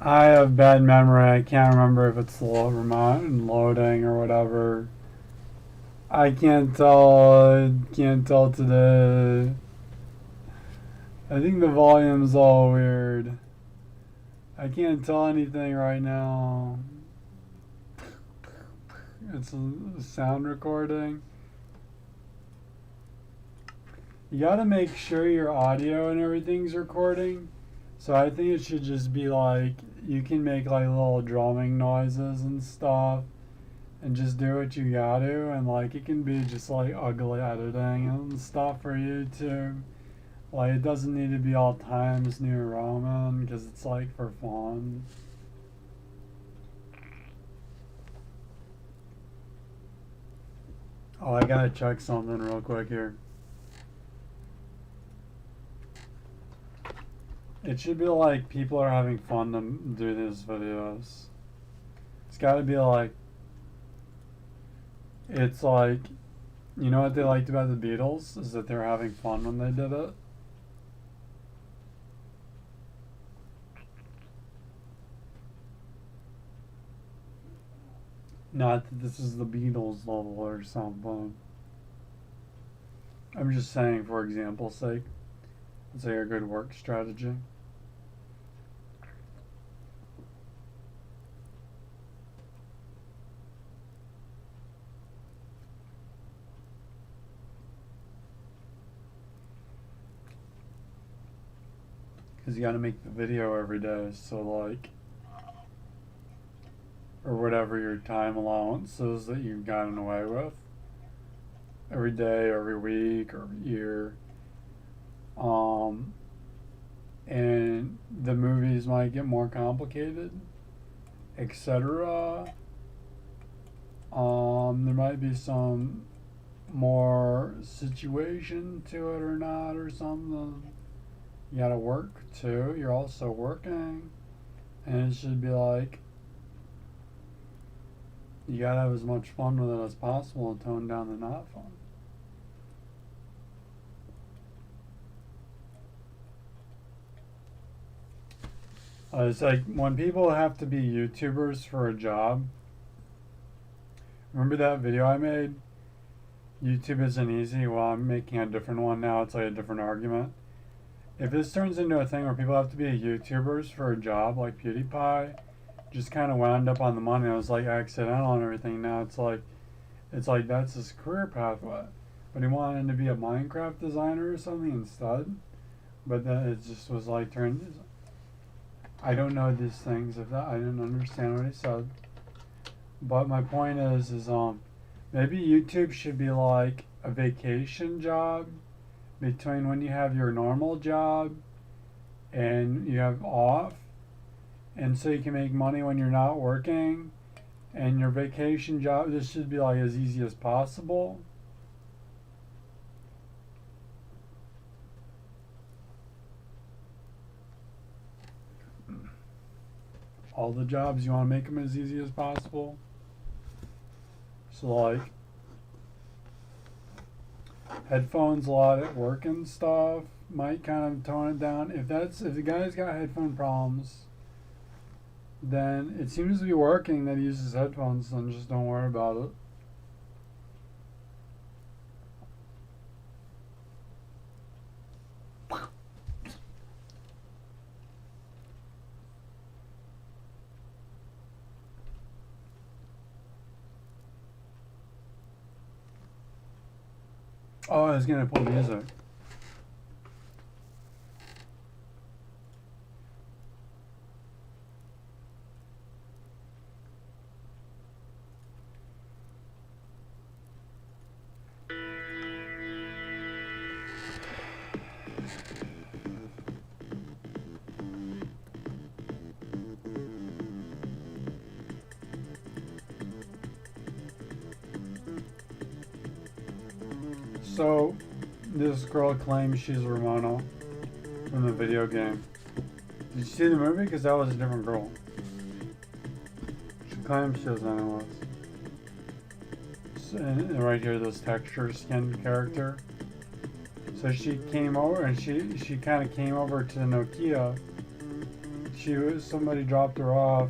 I have bad memory. I can't remember if it's remote and loading or whatever. I can't tell. I can't tell today. I think the volume's all weird. I can't tell anything right now. It's a sound recording. You gotta make sure your audio and everything's recording. So I think it should just be like, you can make like little drumming noises and stuff and just do what you gotta, and like it can be just like ugly editing and stuff for YouTube. Like it doesn't need to be all Times New Roman because it's like for fun. Oh, I gotta check something real quick here. It should be like people are having fun to do these videos. It's gotta be like, it's like, you know what they liked about the Beatles? Is that they were having fun when they did it. Not that this is the Beatles level or something. I'm just saying, for example's sake, it's like a good work strategy. Because you gotta make the video every day, so like, or whatever your time allowance is that you've gotten away with. Every day, every week, or every year. And the movies might get more complicated, etc. There might be some more situation to it or not or something. You gotta work too. You're also working. And it should be like, you gotta have as much fun with it as possible and tone down the not fun. It's like when people have to be YouTubers for a job. Remember that video I made? YouTube isn't easy. Well, I'm making a different one now. It's like a different argument. If this turns into a thing where people have to be YouTubers for a job, like PewDiePie, just kind of wound up on the money. It was like accidental and everything. Now it's like that's his career pathway. But he wanted to be a Minecraft designer or something instead. But then it just was like turned. I don't know these things. If that, I didn't understand what he said. But my point is maybe YouTube should be like a vacation job between when you have your normal job and you have off, and so you can make money when you're not working, and your vacation job, this should be like as easy as possible. All the jobs, you want to make them as easy as possible. So like headphones a lot at work and stuff might kind of tone it down. If the guy's got headphone problems, then it seems to be working that he uses headphones, then just don't worry about it. Oh, I was gonna play music. So, this girl claims she's Ramona from the video game. Did you see the movie? Because that was a different girl. She claims she was anyways. So, and right here, this texture skin character. So she came over and she kind of came over to Nokia. somebody dropped her off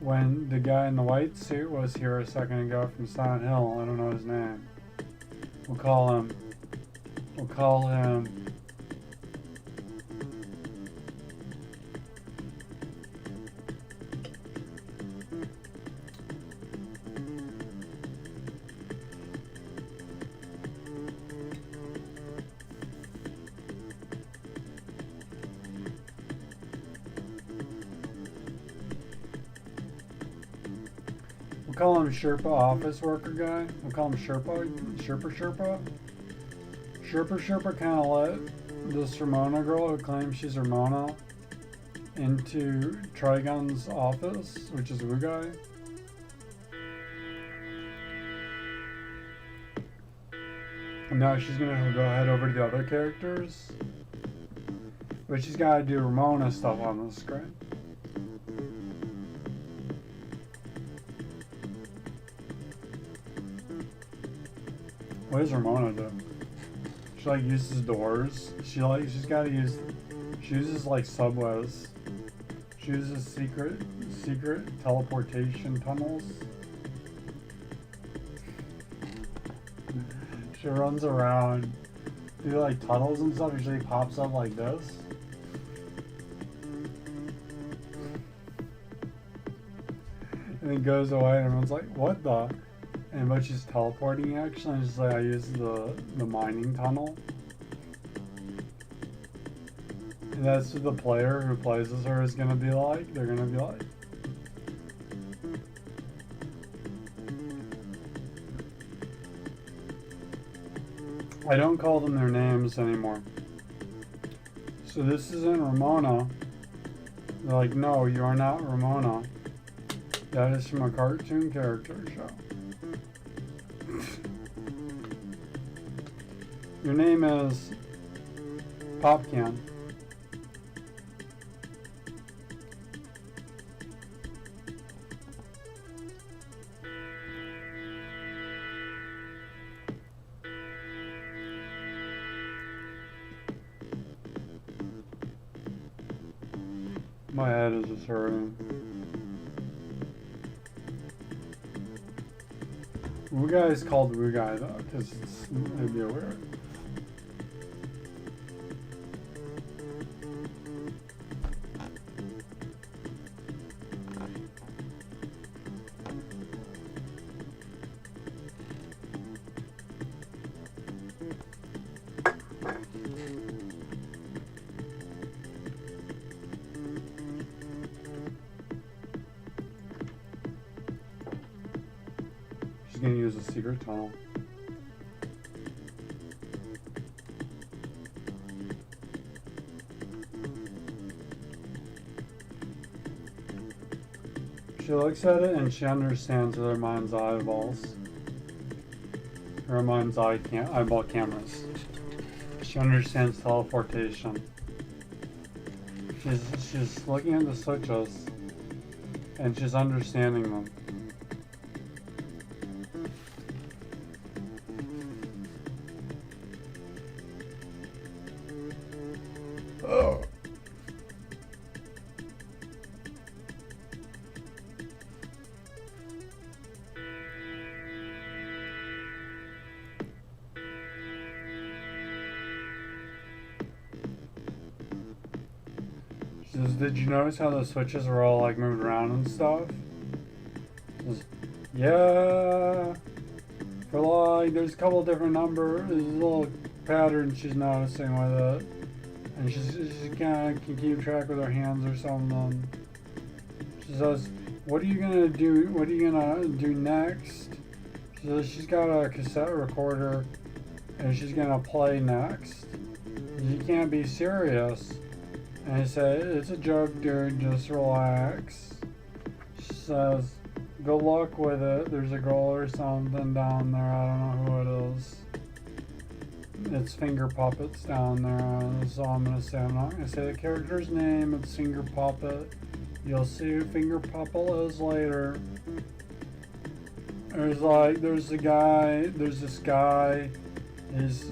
when the guy in the white suit was here a second ago from Silent Hill. I don't know his name. We'll call him. We'll call him Sherpa office worker guy. We'll call him Sherpa. Sherpa kind of let this Ramona girl who claims she's Ramona into Trigun's office, which is Wooguy. And now she's gonna go head over to the other characters. But she's gotta do Ramona stuff on the screen. What does Ramona do? She like uses doors. She uses like subways. She uses secret teleportation tunnels. She runs around, do like tunnels and stuff. Usually pops up like this. And then goes away and everyone's like, what the? And but she's teleporting actually, and she's like, I use the mining tunnel. And that's what the player who plays as her is gonna be like. They're gonna be like, I don't call them their names anymore. So this isn't Ramona. They're like, no, you are not Ramona. That is from a cartoon character show. Your name is Popcan. My head is just hurting. Wooguy is called Wooguy though, because it'd be weird. Gonna use a secret tunnel. She looks at it and she understands with her mind's eyeballs. Her mind's eyeball cameras. She understands teleportation. She's looking at the switches and she's understanding them. Did you notice how the switches were all like moved around and stuff? Yeah. For like, there's a couple different numbers. There's a little pattern she's noticing with it, and she kind of can keep track with her hands or something. She says, "What are you gonna do? What are you gonna do next?" She says she's got a cassette recorder, and she's gonna play next. You can't be serious. And I say, it's a joke, dude, just relax. She says, good luck with it. There's a girl or something down there. I don't know who it is. It's Finger Puppets down there. That's all I'm going to say. I'm not going to say the character's name. It's Finger Puppet. You'll see who Finger Puppet is later. There's this guy. He's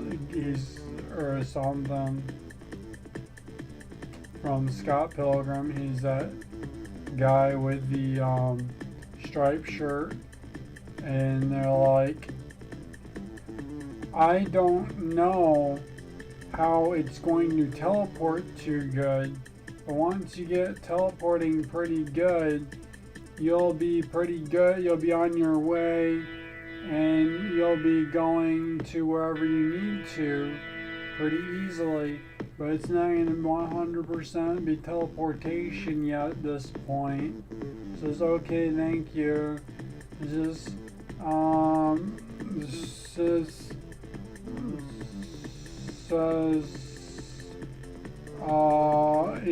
or something. from Scott Pilgrim. He's that guy with the striped shirt, and they're like, I don't know how it's going to teleport too good, but once you get teleporting pretty good, you'll be pretty good. You'll be on your way, and you'll be going to wherever you need to pretty easily. But it's not going to 100% be teleportation yet at this point. Says, okay, thank you. This says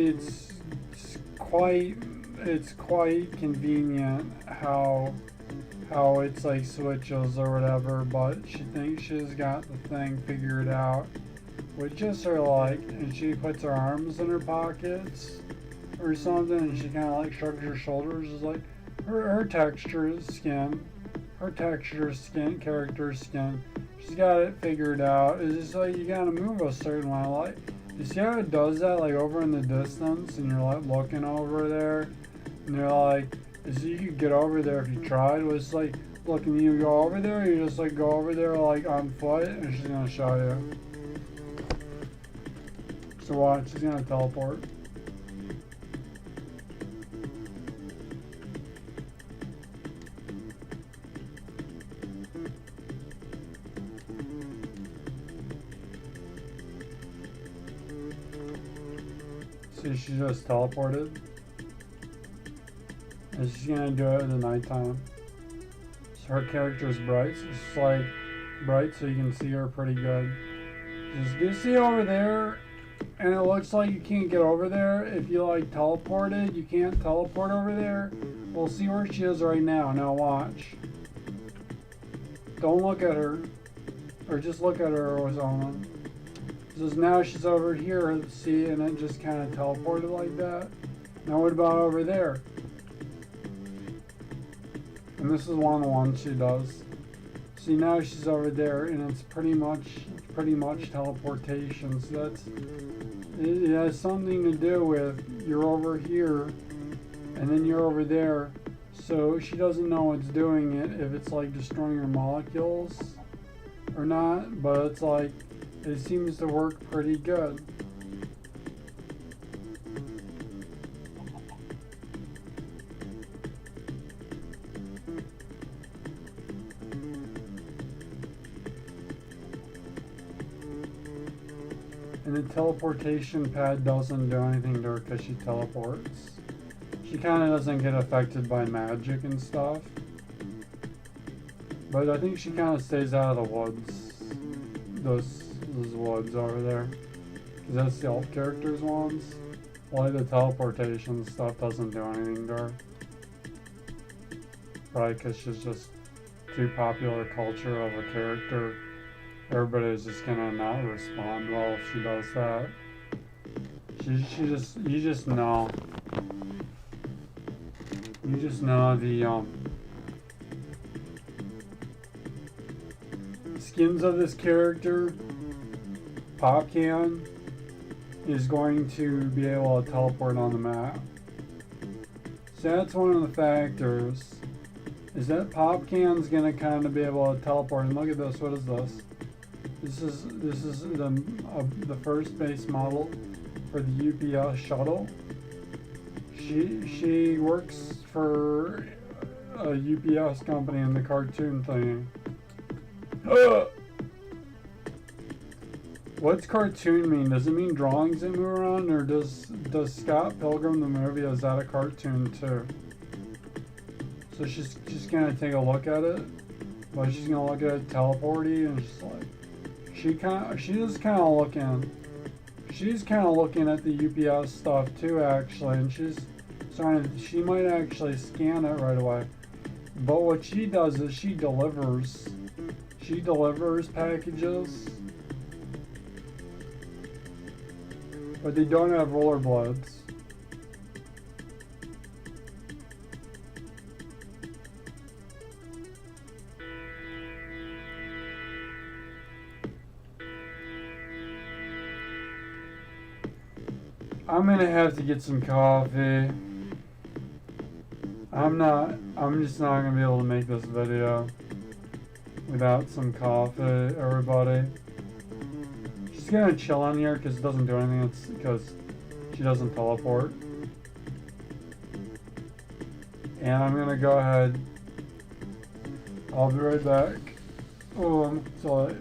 it's quite convenient how it's like switches or whatever, but she thinks she's got the thing figured out, which just her like, and she puts her arms in her pockets or something, and she kind of like shrugs her shoulders. Is like her texture skin, character's skin. She's got it figured out. It's just like you gotta move a certain way. Like, you see how it does that, like over in the distance, and you're like looking over there, and you're like, so you could get over there if you tried. It was like, look, and you go over there, you just like go over there like on foot, and she's gonna show you. So watch, she's gonna teleport. See, she just teleported. And she's gonna do it in the nighttime. So her character is bright. So it's like bright so you can see her pretty good. Just you see over there, and it looks like you can't get over there. If you like teleported, you can't teleport over there. We'll see where she is right now. Now watch. Don't look at her, or just look at her or something. Because now she's over here, see, and it just kind of teleported like that. Now what about over there? And this is one of the ones she does. See, now she's over there, and it's pretty much teleportation. So it has something to do with you're over here, and then you're over there. So she doesn't know it's doing it, if it's like destroying her molecules or not, but it's like, it seems to work pretty good. And the teleportation pad doesn't do anything to her because she teleports. She kind of doesn't get affected by magic and stuff. But I think she kind of stays out of the woods. Those woods over there. Because that's the alt characters ones. Like the teleportation stuff doesn't do anything to her. Probably because she's just too popular culture of a character. Everybody's just gonna not respond well if she does that. You just know. You just know the skins of this character. Popcan is going to be able to teleport on the map. So that's one of the factors. Is that Popcan's gonna kind of be able to teleport? And look at this. What is this? This is the first base model for the UPS shuttle. She works for a UPS company in the cartoon thing. What's cartoon mean? Does it mean drawings that move around, or does Scott Pilgrim the movie, is that a cartoon too? So she's gonna take a look at it, but she's gonna look at it teleporting, and she's like, she's kind of looking at the UPS stuff too, actually, and she might actually scan it right away. But what she does is she delivers packages. But they don't have rollerblades. I'm gonna have to get some coffee. I'm just not gonna be able to make this video without some coffee, everybody. She's gonna chill in here because it doesn't do anything. It's because she doesn't teleport. And I'm gonna go ahead. I'll be right back. Oh, I'm sorry.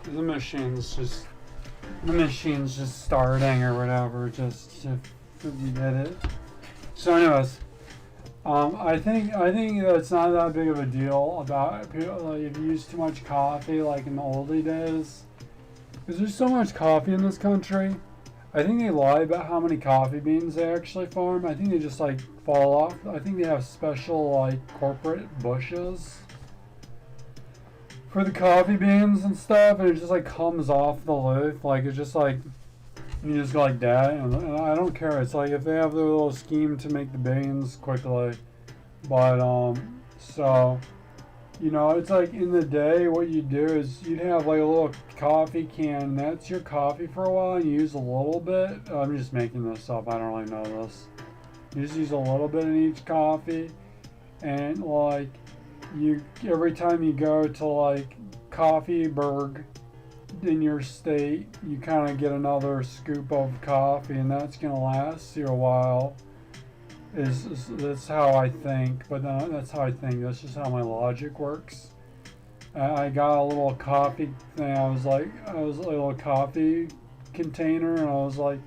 The machine's just starting or whatever, just to get it. So anyways, I think it's not that big of a deal about people, like, if you use too much coffee like in the oldie days, because there's so much coffee in this country. I think they lie about how many coffee beans they actually farm. I think they just like fall off. I think they have special like corporate bushes for the coffee beans and stuff, and it just like comes off the leaf. Like it's just like you just go like that, and I don't care. It's like if they have their little scheme to make the beans quickly, but so you know, it's like in the day what you do is you'd have like a little coffee can, and that's your coffee for a while, and you use a little bit. I'm just making this up, I don't really know this. You just use a little bit in each coffee, and like you every time you go to like Coffeeburg in your state, you kind of get another scoop of coffee, and that's gonna last you a while. That's how I think, but that's how I think. That's just how my logic works. I got a little coffee thing. I was a little coffee container, and I was like,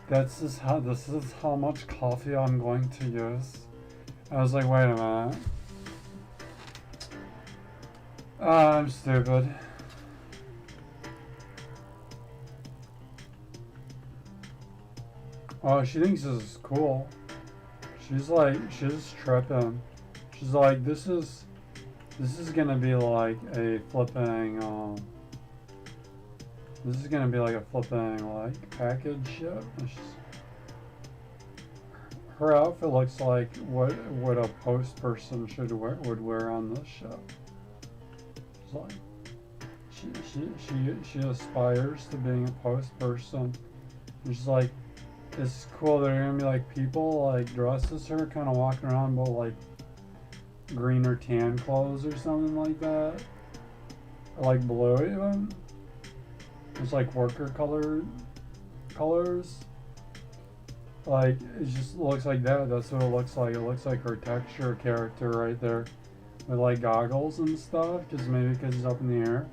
this is how much coffee I'm going to use. I was like, wait a minute. I'm stupid. Oh, she thinks this is cool. She's tripping. She's like, this is gonna be like a flipping, This is gonna be like a flipping like package ship. Her outfit looks like what a post person would wear on this ship. It's like she aspires to being a post person. And she's like, it's cool. There are gonna be like people like dressed as her, kind of walking around with like green or tan clothes or something like that, or like blue even. It's like worker colors. Like, it just looks like that. That's what it looks like. It looks like her texture character right there. With like goggles and stuff. Maybe because he's up in the air.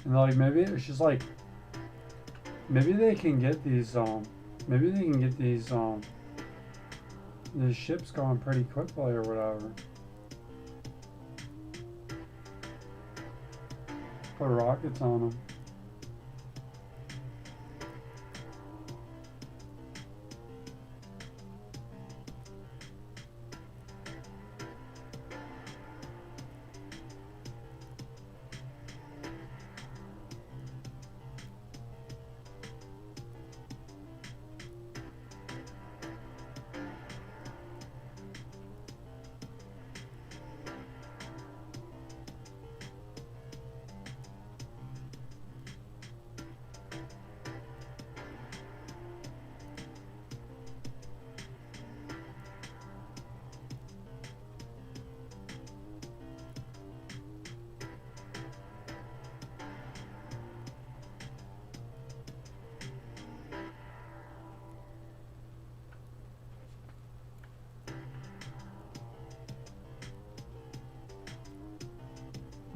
And like, maybe it's just like, maybe they can get these, these ships going pretty quickly or whatever. Put rockets on them.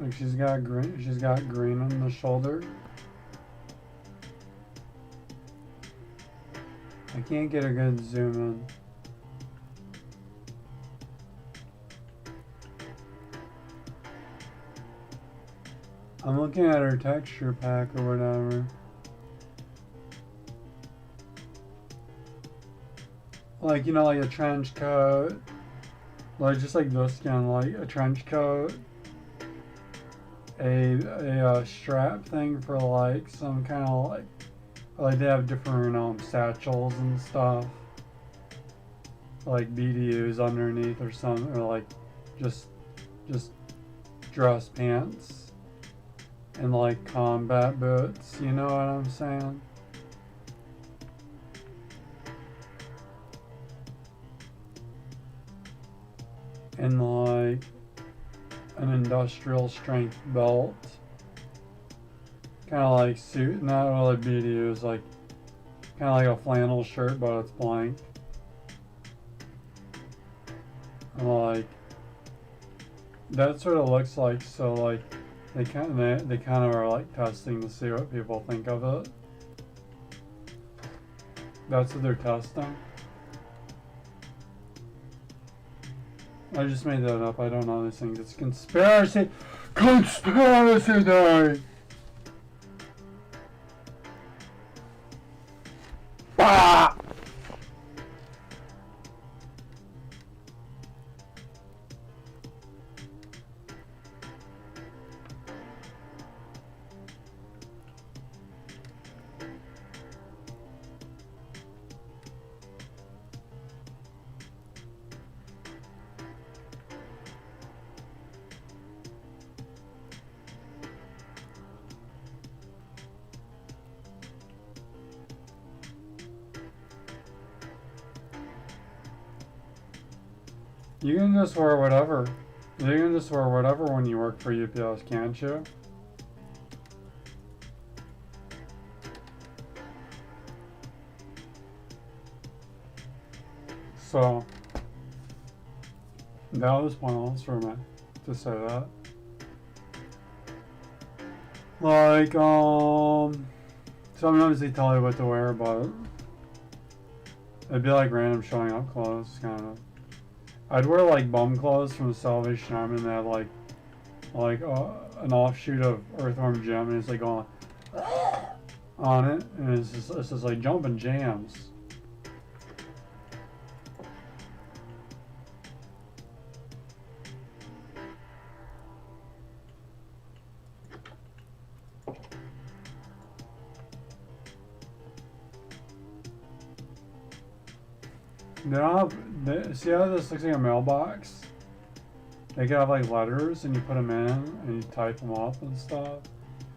Like she's got green on the shoulder. I can't get a good zoom in. I'm looking at her texture pack or whatever. Like, you know, like a trench coat. Like, just like this skin, like a trench coat. A strap thing for like some kind of like they have different satchels and stuff, like BDUs underneath or something, or like just dress pants and like combat boots. You know what I'm saying? And like an industrial strength belt, kind of like suit, not really BDUs, like kind of like a flannel shirt, but it's blank. And like that's what it looks like. So like they kind of are like testing to see what people think of it. That's what they're testing. I just made that up. I don't know these things. It's conspiracy. Conspiracy day! Ah! You can just wear whatever. You can just wear whatever when you work for UPS, can't you? So, that was pointless for me to say that. Like, sometimes they tell you what to wear, but it'd be like random showing up clothes, kind of. I'd wear like bum clothes from the Salvation Army, and they had like an offshoot of Earthworm Jim, and it's like going on it, and it's just like jumping jams. They don't have, see how this looks like a mailbox? They could have like letters and you put them in and you type them up and stuff.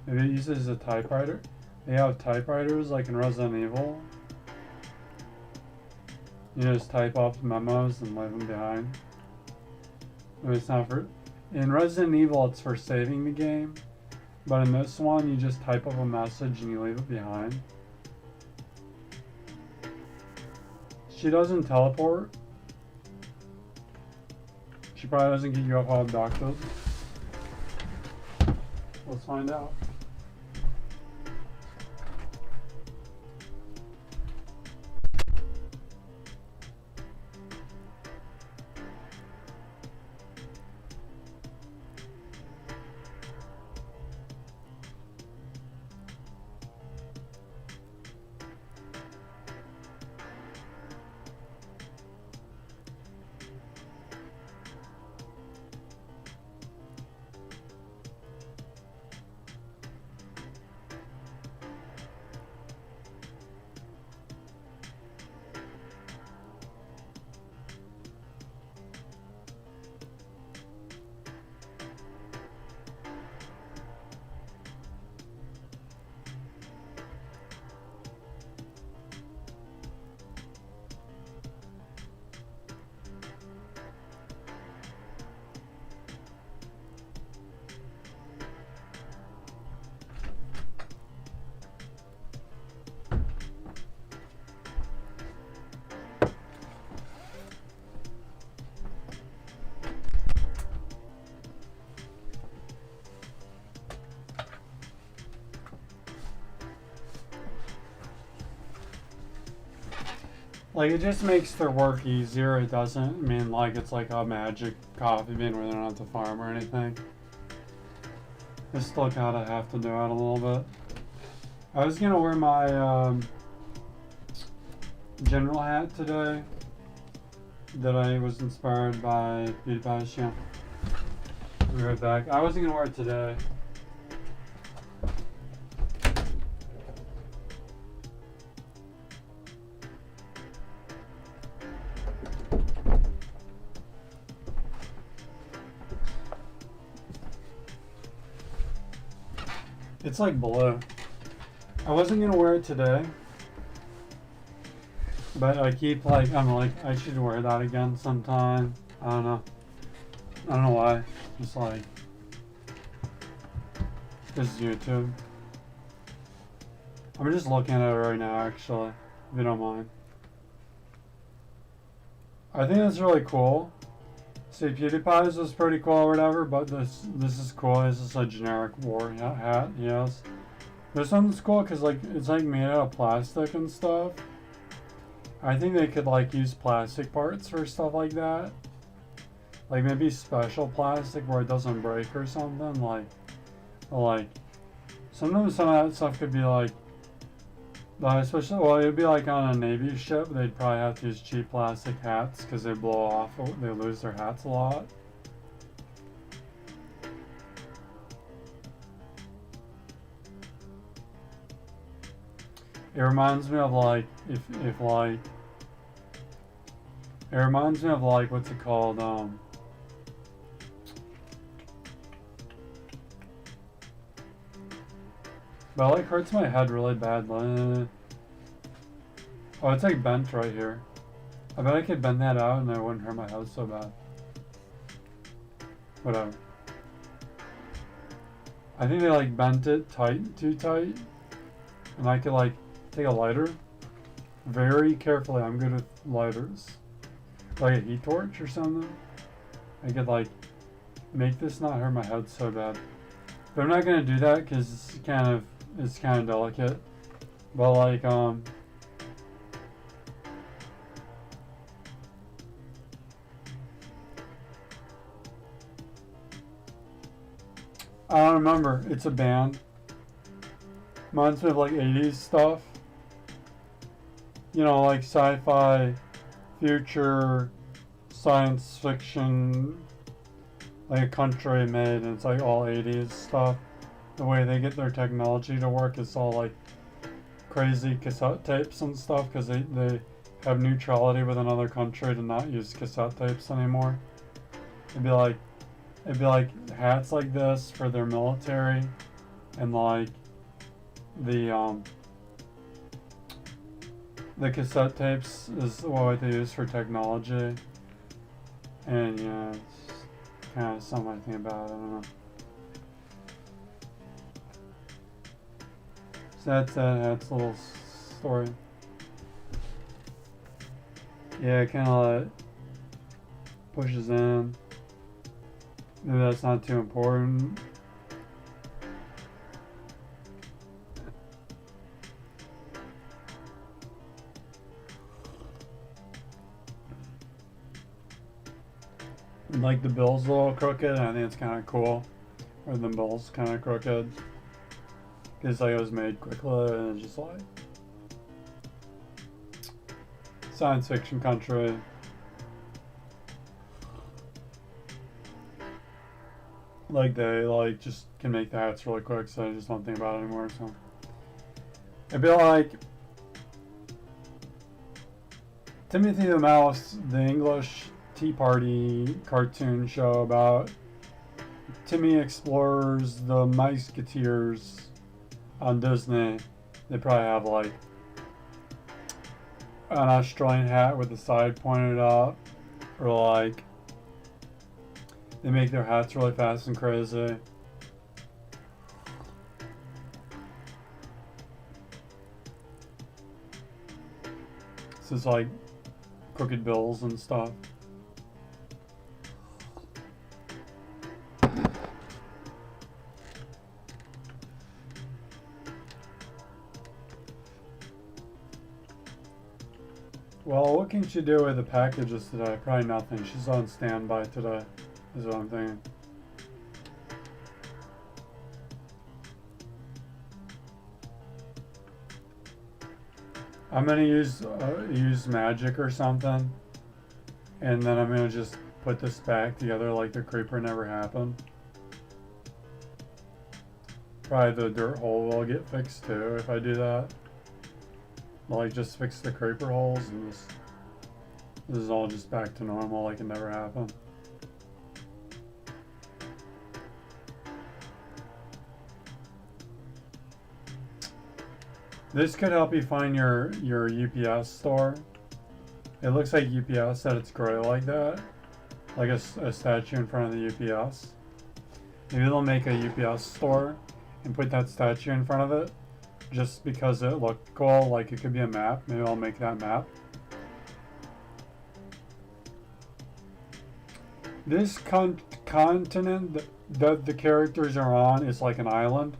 Maybe it uses a typewriter. They have typewriters like in Resident Evil. You just type up memos and leave them behind. Maybe it's not for... In Resident Evil it's for saving the game. But in this one you just type up a message and you leave it behind. She doesn't teleport. She probably doesn't get you up all abducted. Let's find out. Like, it just makes their work easier. It doesn't mean like it's like a magic coffee bean where they don't have to farm or anything. They still gotta have to do it a little bit. I was gonna wear my general hat today that I was inspired by PewDiePie's channel. I'll be right back. I wasn't gonna wear it today. It's like blue. I wasn't gonna wear it today, but I keep like, I'm like, I should wear that again sometime. I don't know. I don't know why. Just like, this is YouTube. I'm just looking at it right now, actually, if you don't mind. I think that's really cool. See, PewDiePie's was pretty cool or whatever, but this is cool. This is a generic war hat, yes. This one's cool because like it's like made out of plastic and stuff. I think they could like use plastic parts for stuff like that. Like maybe special plastic where it doesn't break or something. Like sometimes some of that stuff could be like, especially, well, it'd be like on a Navy ship. They'd probably have to use cheap plastic hats because they blow off. They lose their hats a lot. It reminds me of like if like it reminds me of like what's it called but it like hurts my head really badly. Oh, it's like bent right here. I bet I could bend that out and it wouldn't hurt my head so bad. Whatever. I think they like bent it too tight. And I could like take a lighter. Very carefully, I'm good with lighters. Like a heat torch or something. I could like make this not hurt my head so bad. But I'm not gonna do that because it's kind of delicate. But like I don't remember. It's a band. Reminds me of like 80s stuff. You know, like sci-fi, future, science fiction, like a country made, and it's like all 80s stuff. The way they get their technology to work is all like crazy cassette tapes and stuff because they have neutrality with another country to not use cassette tapes anymore. It'd be like hats like this for their military, and like the cassette tapes is what they use for technology. And yeah, it's kind of something I think about. I don't know. So that's a little story. Yeah, it kind of pushes in. Maybe that's not too important. Like the bill's a little crooked, and I think it's kind of cool. Or the bill's kind of crooked. Because like it was made quickly, and it's just like science fiction country. Like they like just can make the hats really quick, so I just don't think about it anymore. So it'd be like Timothy the Mouse, the English Tea Party cartoon show about Timmy explores the Miceketeers on Disney. They probably have like an Australian hat with the side pointed up, or like they make their hats really fast and crazy. So it's like crooked bills and stuff. Well, what can she do with the packages today? Probably nothing. She's on standby today, is what I'm thinking. I'm gonna use magic or something, and then I'm gonna just put this back together like the creeper never happened. Probably the dirt hole will get fixed too if I do that. Like just fix the creeper holes, and this is all just back to normal like it never happened. This could help you find your UPS store. It looks like UPS said it's gray like that, like a statue in front of the UPS. Maybe they'll make a UPS store and put that statue in front of it just because it looked cool, like it could be a map. Maybe I'll make that map. This continent that the characters are on is like an island.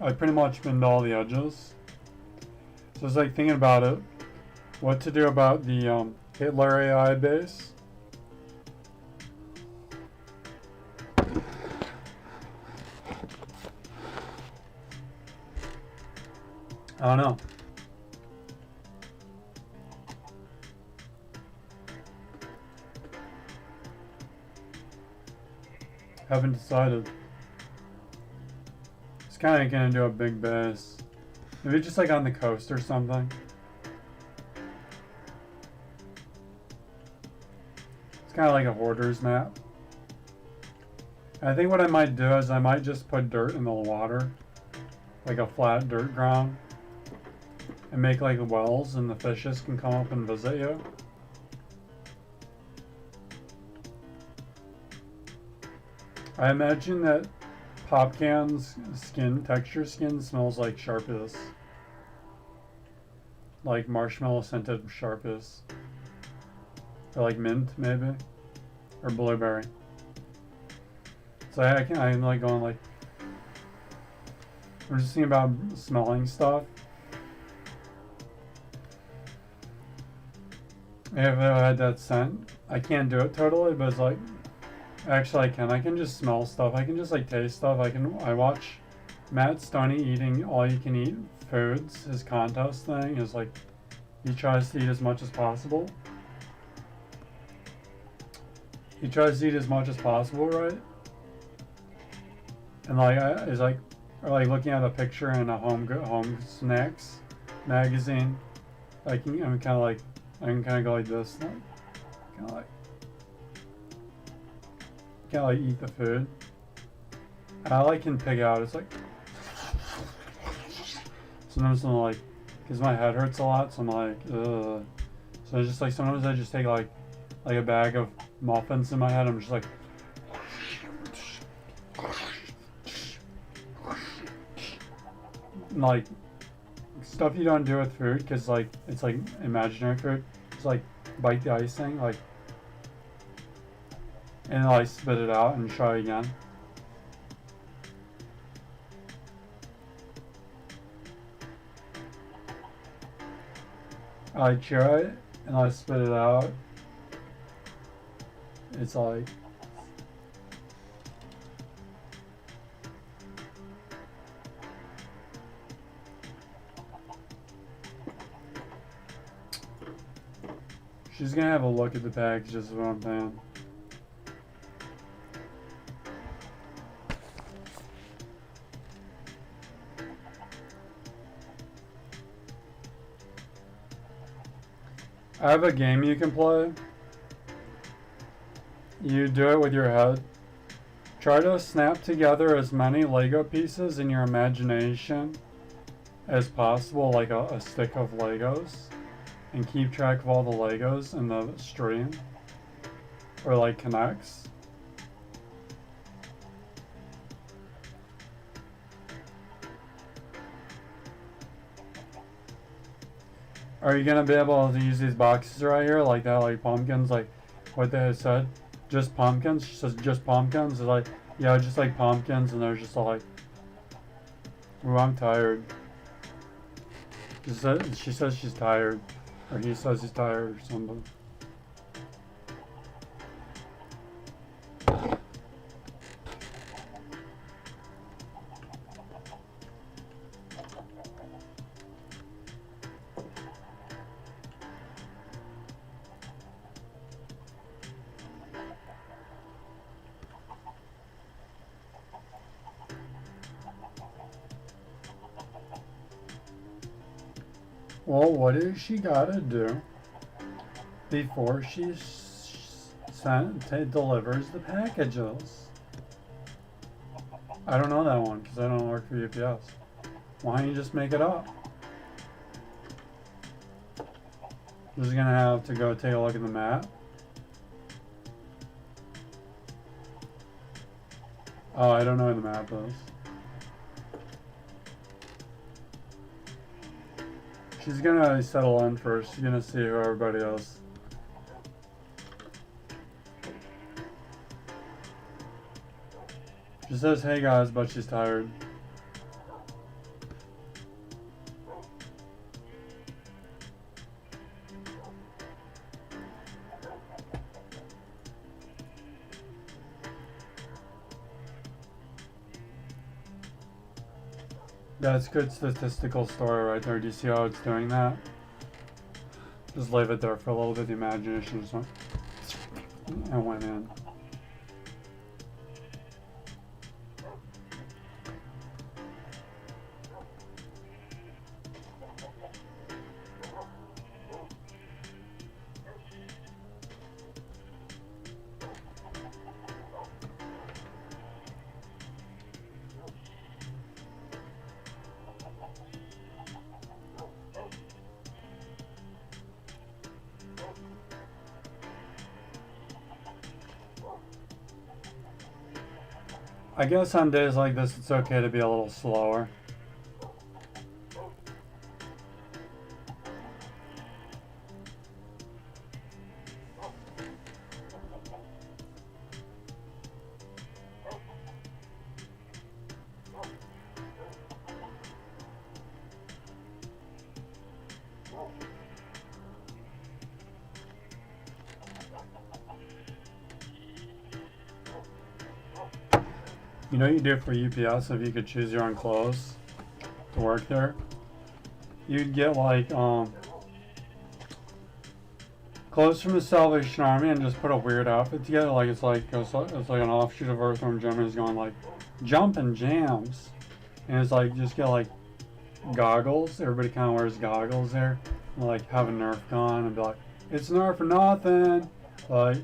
I've pretty much been to all the edges. So it's like thinking about it, what to do about the Hitler AI base. I don't know. Haven't decided. It's kind of gonna do a big base. Maybe just like on the coast or something. It's kind of like a hoarder's map. I think what I might do is I might just put dirt in the water, like a flat dirt ground, and make like wells, and the fishes can come up and visit you. I imagine that Popcan's texture skin smells like Sharpus. Like marshmallow scented Sharpus. Or like mint maybe. Or blueberry. So I'm like going like, we're just thinking about smelling stuff. If I had that scent, I can't do it totally, but it's like, actually I can. I can just smell stuff. I can just like taste stuff. I watch Matt Stoney eating all you can eat foods. His contest thing is like, he tries to eat as much as possible. He tries to eat as much as possible, right? And like, is like looking at a picture in a home snacks magazine, I can kind of go like this, like kind of like eat the food. I can pick out. It's like sometimes I'm like, because my head hurts a lot, so I'm like, ugh. So it's just like sometimes I just take like a bag of muffins in my head. I'm just like, like stuff you don't do with food, because like it's like imaginary food. Just like bite the icing, like, and then like spit it out and try again. I chew it and I spit it out. It's like, she's gonna have a look at the package, is what I'm saying. I have a game you can play. You do it with your head. Try to snap together as many Lego pieces in your imagination as possible, like a stick of Legos, and keep track of all the Legos in the stream, or like connects. Are you gonna be able to use these boxes right here, like that, like pumpkins, like what they had said? Just pumpkins? She says just pumpkins? It's like, yeah, just like pumpkins, and they're just like, ooh, I'm tired. She says she's tired, or he says he's tired or something. Well, what does she gotta do before she delivers the packages? I don't know that one because I don't work for UPS. Why don't you just make it up? Just gonna have to go take a look at the map. Oh, I don't know where the map is. She's gonna settle in first. She's gonna see who everybody is. She says, hey guys, but she's tired. That's good statistical story right there. Do you see how it's doing that? Just leave it there for a little bit. The imagination just went and went in. I guess on days like this, it's okay to be a little slower. You know what you do for UPS if you could choose your own clothes to work there? You'd get like clothes from the Salvation Army and just put a weird outfit together, like it's like an offshoot of Earthworm Jim is going like jumping jams, and it's like just get like goggles. Everybody kind of wears goggles there, like have a Nerf gun and be like, it's Nerf for nothing. Like,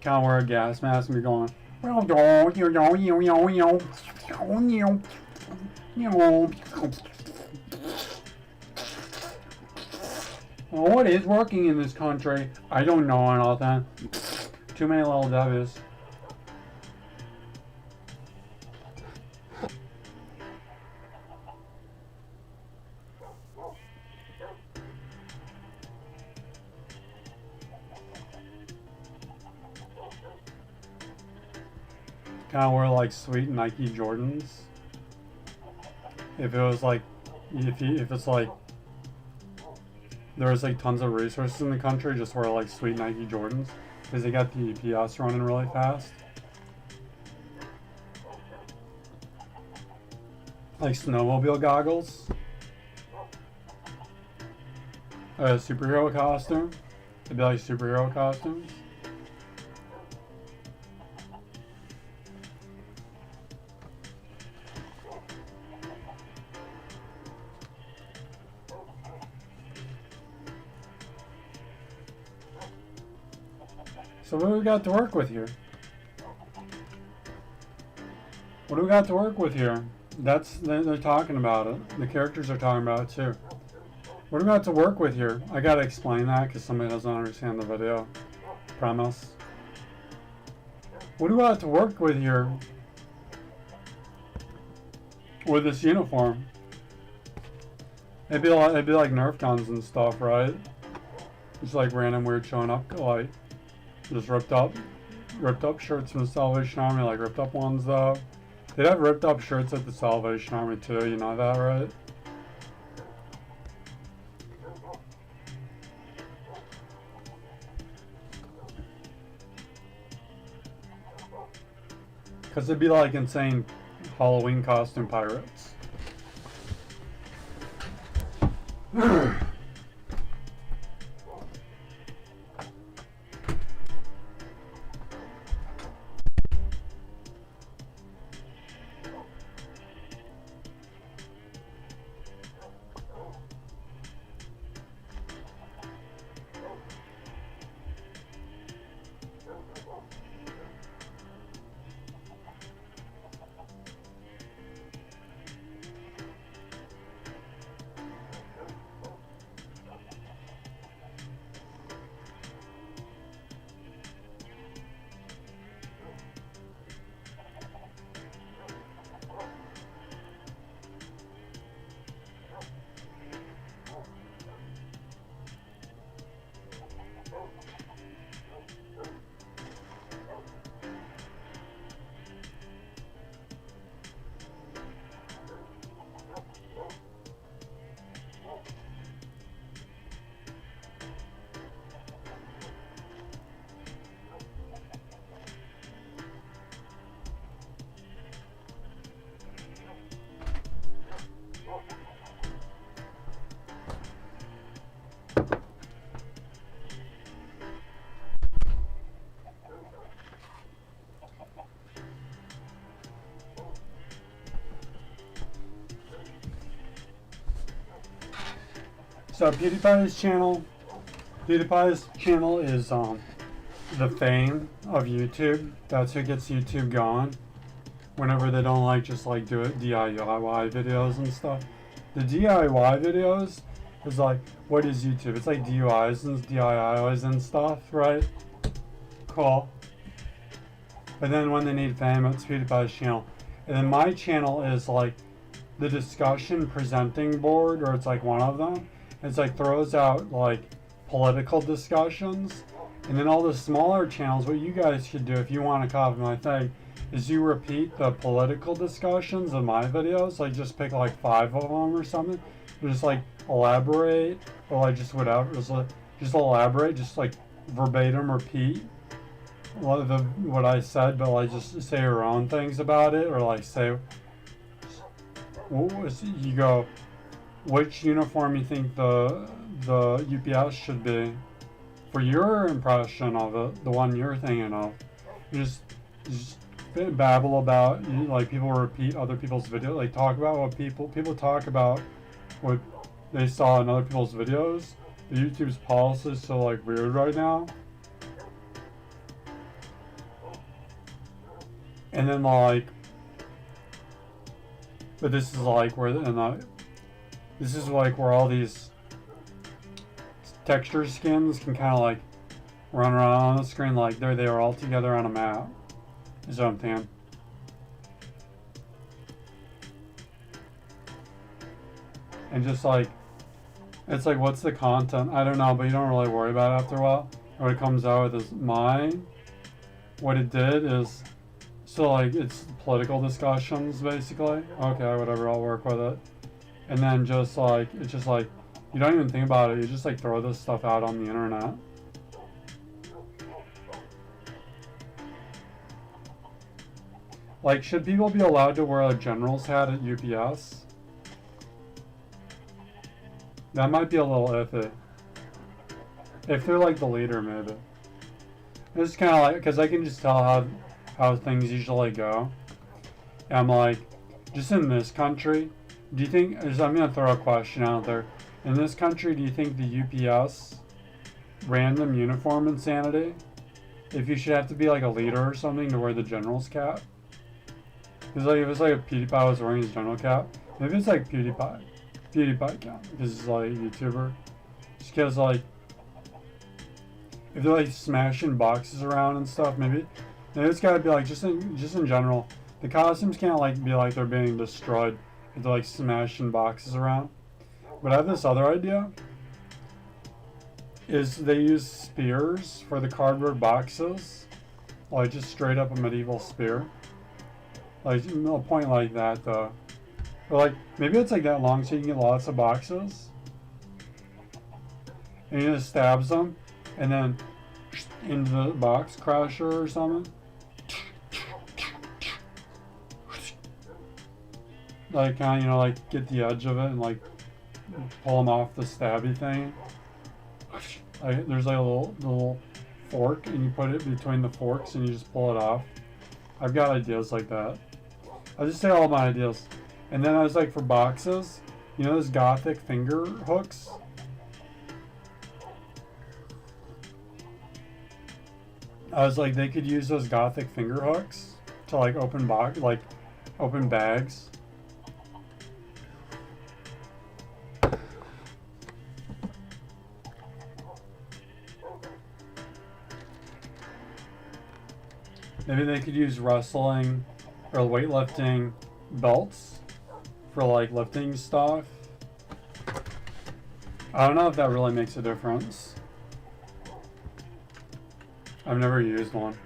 kind of wear a gas mask and be going, well, what is working in this country? I don't know anything. Too many little W's. Kind of wear like sweet Nike Jordans. If it was like, if it's like, there's like tons of resources in the country, just wear like sweet Nike Jordans because they got the EPS running really fast. Like snowmobile goggles. A superhero costume. It'd be like superhero costumes. So what do we got to work with here? What do we got to work with here? They're talking about it. The characters are talking about it too. What do we got to work with here? I gotta explain that because somebody doesn't understand the video premise. What do we got to work with here? With this uniform? It'd be like Nerf guns and stuff, right? Just like random weird showing up, like just ripped up shirts from the Salvation Army, like ripped up ones though. They'd have ripped up shirts at the Salvation Army too, you know that, right? Because it'd be like insane Halloween costume pirates. So PewDiePie's channel is the fame of YouTube. That's what gets YouTube going. Whenever they don't like just like do it DIY videos and stuff. The DIY videos is like, what is YouTube? It's like DUIs and DIYs and stuff, right? Cool. But then when they need fame, it's PewDiePie's channel. And then my channel is like the discussion presenting board, or it's like one of them. It's like throws out like political discussions, and then all the smaller channels, what you guys should do if you want to copy my thing is you repeat the political discussions of my videos, like just pick like 5 of them or something, just like elaborate, or like just whatever, just elaborate, just like verbatim repeat what I said, but like just say your own things about it, or like say, you go, which uniform you think the UPS should be for your impression of it, the one you're thinking of. You just babble about, like people repeat other people's videos, like talk about what people talk about what they saw in other people's videos. The YouTube's policy is so like weird right now. And then like, but this is like where this is like where all these texture skins can kind of like run around on the screen like they are all together on a map. Is what I'm thinking. And just like, it's like, what's the content? I don't know, but you don't really worry about it after a while. And what it comes out with is mine. What it did is, so like, it's political discussions basically. Okay, whatever, I'll work with it. And then just like, it's just like, you don't even think about it. You just like throw this stuff out on the internet. Like, should people be allowed to wear a general's hat at UPS? That might be a little iffy. If they're like the leader, maybe. It's kind of like, because I can just tell how things usually go. And I'm like, just in this country, do you think, I'm going to throw a question out there. In this country, do you think the UPS random uniform insanity, if you should have to be like a leader or something to wear the general's cap? Because like, if it's like a PewDiePie was wearing his general cap, maybe it's like PewDiePie count, because he's like a YouTuber. Just because like, if they're like smashing boxes around and stuff, maybe it's gotta be like, just in general, the costumes can't like be like they're being destroyed if they're like smashing boxes around. But I have this other idea, is they use spears for the cardboard boxes, like just straight up a medieval spear. Like, no point like that though. Or like, maybe it's like that long so you can get lots of boxes. And he just stabs them, and then into the box crusher or something. Like, kind of, you know, like get the edge of it and like pull them off the stabby thing. Like, there's like a little fork, and you put it between the forks and you just pull it off. I've got ideas like that. I'll just say all my ideas. And then I was like, for boxes, you know those gothic finger hooks? I was like, they could use those gothic finger hooks to like open bags. Maybe they could use wrestling or weightlifting belts for like lifting stuff. I don't know if that really makes a difference. I've never used one.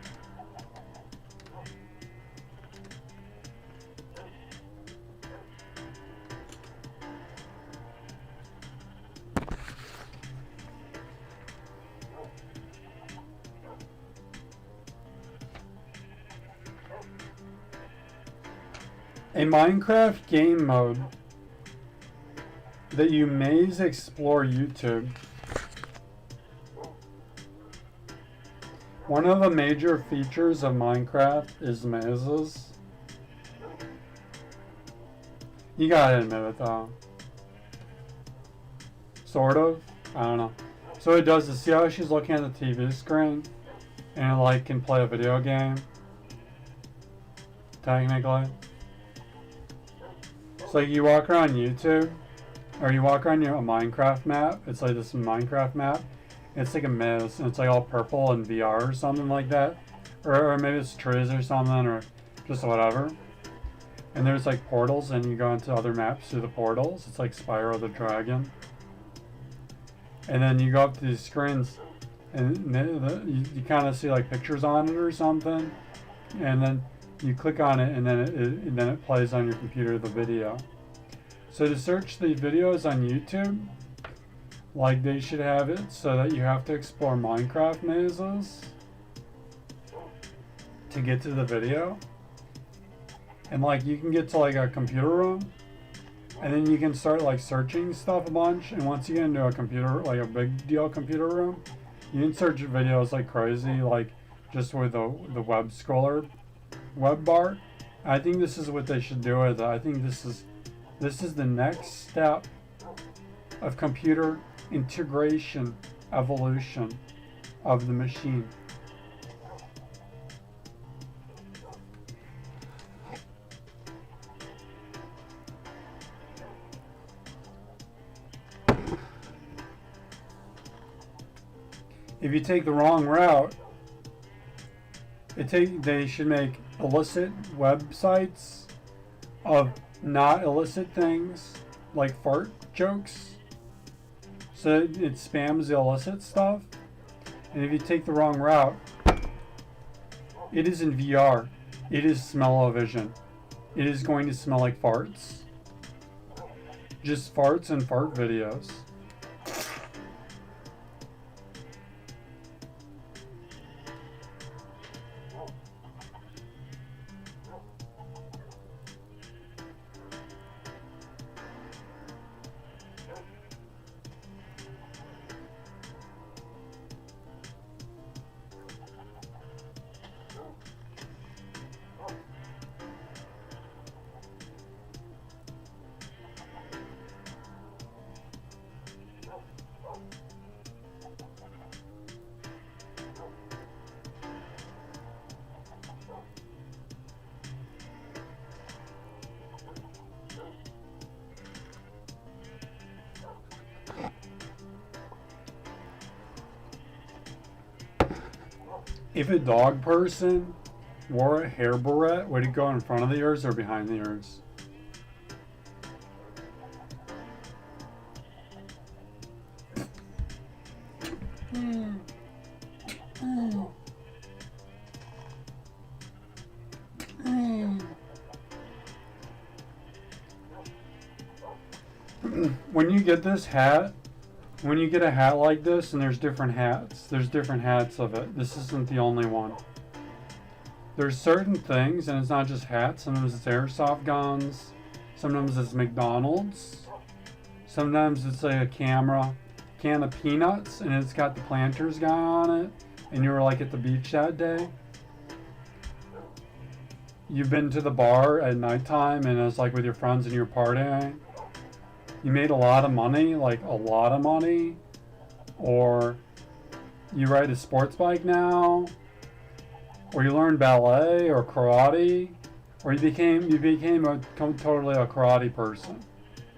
A Minecraft game mode that you maze explore YouTube. One of the major features of Minecraft is mazes. You gotta admit it though. Sort of. I don't know. So it does is, see how she's looking at the TV screen and it like can play a video game? Technically. It's like you walk around YouTube, or you walk around a Minecraft map. It's like this Minecraft map. It's like a maze, and it's like all purple and VR or something like that. Or maybe it's trees or something, or just whatever. And there's like portals, and you go into other maps through the portals. It's like Spyro the Dragon. And then you go up to these screens, and you kind of see like pictures on it or something. And then you click on it, and then it plays on your computer the video. So to search the videos on YouTube, like they should have it so that you have to explore Minecraft mazes to get to the video. And like you can get to like a computer room, and then you can start like searching stuff a bunch. And once you get into a computer, like a big deal computer room, you can search videos like crazy, like just with the web scroller web bar. I think this is what they should do with it. I think this is the next step of computer integration evolution of the machine. If you take the wrong route, they should make illicit websites of not illicit things, like fart jokes, so it spams the illicit stuff. And if you take the wrong route, it is in VR. It is smell-o-vision. It is going to smell like farts. Just farts and fart videos. If a dog person wore a hair barrette, would it go in front of the ears or behind the ears? When you get this hat, when you get a hat like this, and there's different hats of it. This isn't the only one. There's certain things, and it's not just hats. Sometimes it's airsoft guns. Sometimes it's McDonald's. Sometimes it's like a can of peanuts, and it's got the Planters guy on it. And you were like at the beach that day. You've been to the bar at nighttime, and it's like with your friends and you're partying. You made a lot of money, like a lot of money, or you ride a sports bike now, or you learned ballet or karate, or you became totally a karate person.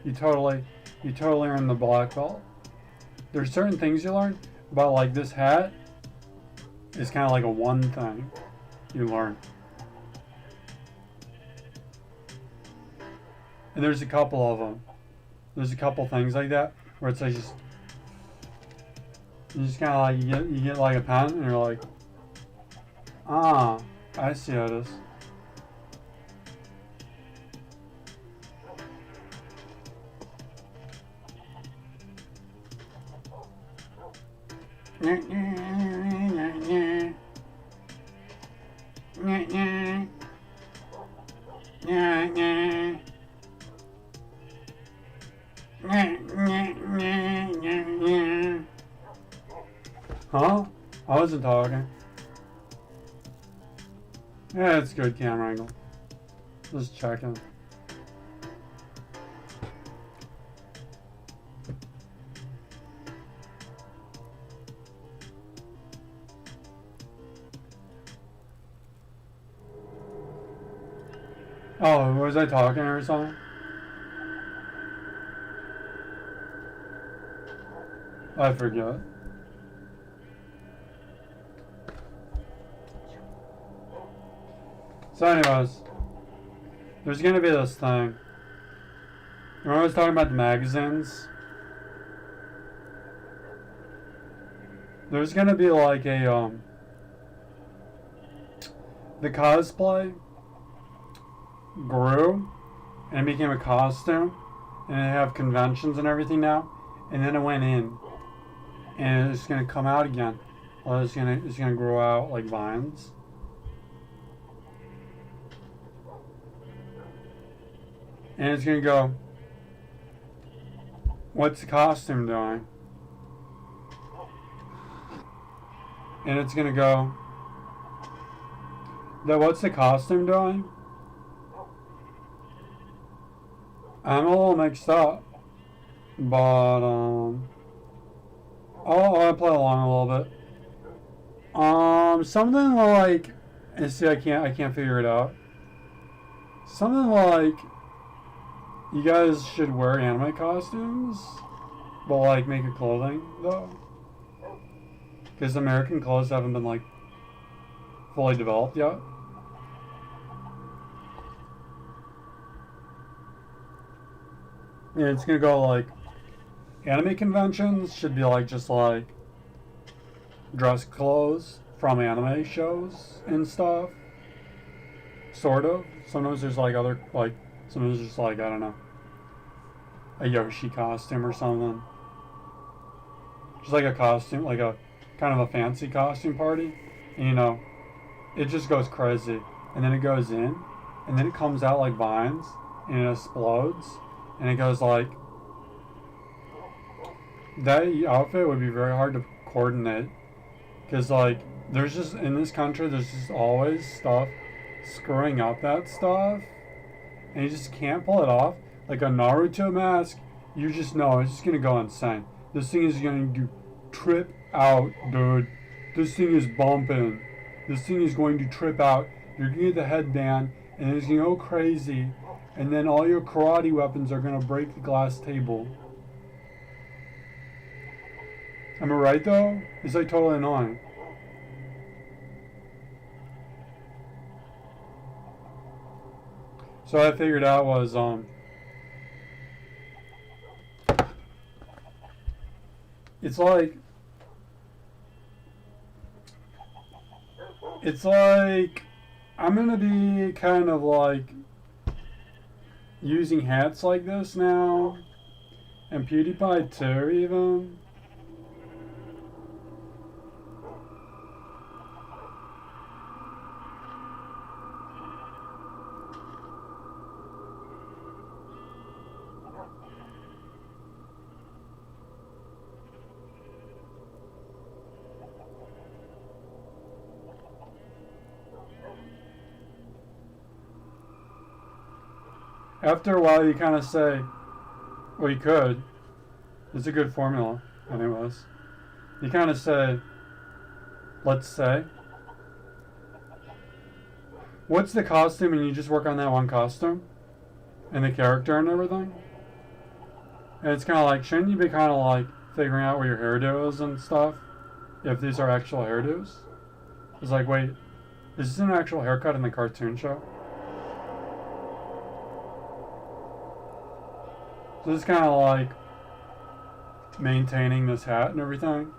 You totally earned the black belt. There's certain things you learn, but like this hat is kind of like a one thing you learn. And there's a couple of them. There's a couple things like that where it's like you just kind of like you get like a pen and you're like, ah, I see how it is. Huh? I wasn't talking. Yeah, it's good camera angle. Just checking. Oh, was I talking or something? I forget. So anyways, there's gonna be this thing. Remember I was talking about the magazines? There's gonna be like a, the cosplay grew and it became a costume, and they have conventions and everything now, and then it went in and it's gonna come out again. Well, it's gonna grow out like vines. And it's gonna go, what's the costume doing? And it's gonna go, what's the costume doing? I'm a little mixed up. But I'll play along a little bit. Something like, and see, I can't figure it out. Something like, you guys should wear anime costumes, but like make it clothing though, because American clothes haven't been like fully developed yet. And it's gonna go like, anime conventions should be like just like dress clothes from anime shows and stuff. Sort of. Sometimes there's like other, like, sometimes there's just like, I don't know, a Yoshi costume or something. Just like a costume, like a kind of a fancy costume party. And, you know, it just goes crazy. And then it goes in, and then it comes out like vines, and it explodes, and it goes like, that outfit would be very hard to coordinate. Because, like, there's just, in this country, there's just always stuff screwing up that stuff. And you just can't pull it off. Like a Naruto mask, you just know it's just going to go insane. This thing is going to trip out, dude. This thing is bumping. This thing is going to trip out. You're going to get the headband, and it's going to go crazy. And then all your karate weapons are going to break the glass table. Am I right, though? It's like totally annoying. So what I figured out was, it's like, I'm gonna be kind of like using hats like this now, and PewDiePie too, even. After a while, you kind of say, well, you could. It's a good formula, anyways. You kind of say, let's say, what's the costume, and you just work on that one costume and the character and everything. And it's kind of like, shouldn't you be kind of like figuring out where your hairdo is and stuff, if these are actual hairdos? It's like, wait, is this an actual haircut in the cartoon show? So it's kind of like maintaining this hat and everything.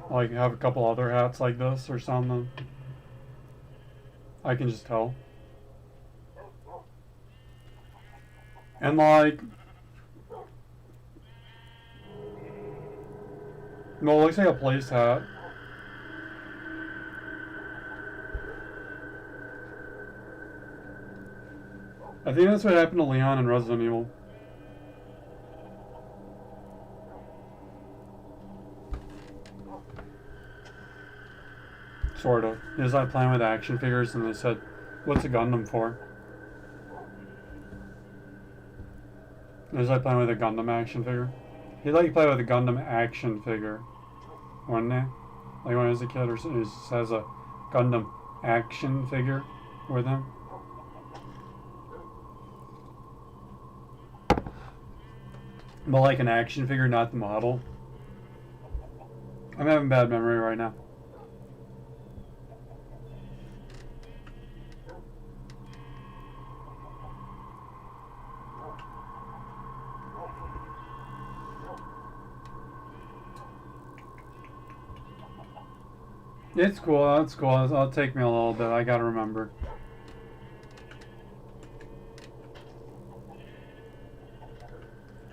Like have a couple other hats like this or something. I can just tell. And like, no, it looks like a police hat. I think that's what happened to Leon in Resident Evil. Sort of. He was like playing with action figures and they said, what's a Gundam for? He was like playing with a Gundam action figure. He like played with a Gundam action figure. Wasn't he? Like when he was a kid or something, he just has a Gundam action figure with him. But like an action figure, not the model. I'm having bad memory right now. It's cool, it's cool. It'll take me a little bit, I gotta remember.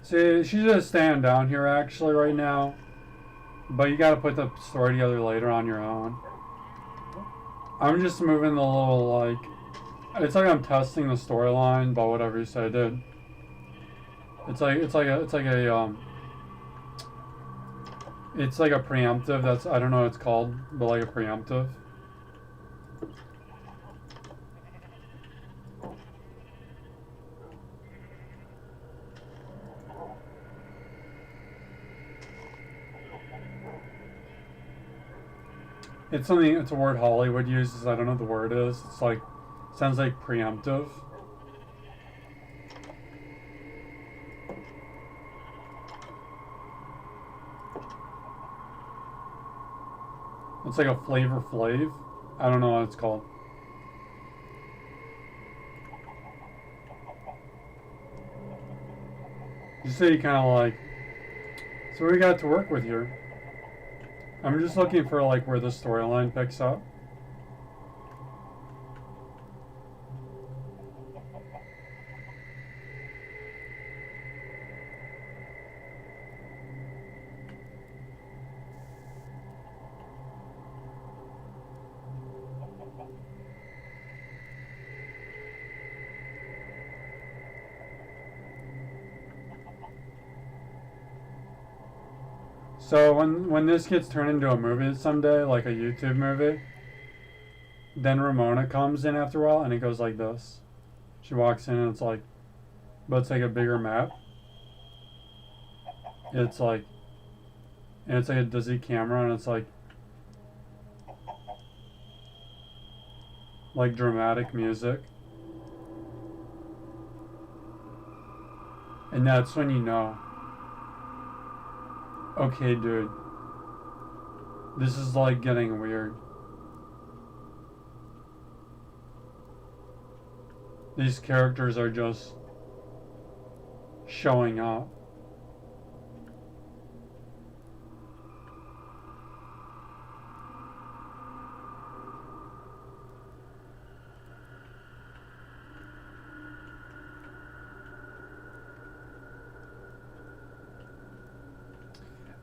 See, she's just standing down here actually right now. But you gotta put the story together later on your own. I'm just moving the little, like... It's like I'm testing the storyline by whatever you say, dude. It's like a preemptive, that's, I don't know what it's called, but like a preemptive. It's something. It's a word Hollywood uses. I don't know what the word is. It's like sounds like preemptive. It's like a Flavor Flav. I don't know what it's called. Just so you kind of like. So what we got to work with here. I'm just looking for like where the storyline picks up. So when this gets turned into a movie someday, like a YouTube movie, then Ramona comes in after a while and it goes like this. She walks in and it's like, but it's like a bigger map. It's like, and it's like a dizzy camera and it's like dramatic music. And that's when you know, okay, dude, this is like getting weird. These characters are just showing up.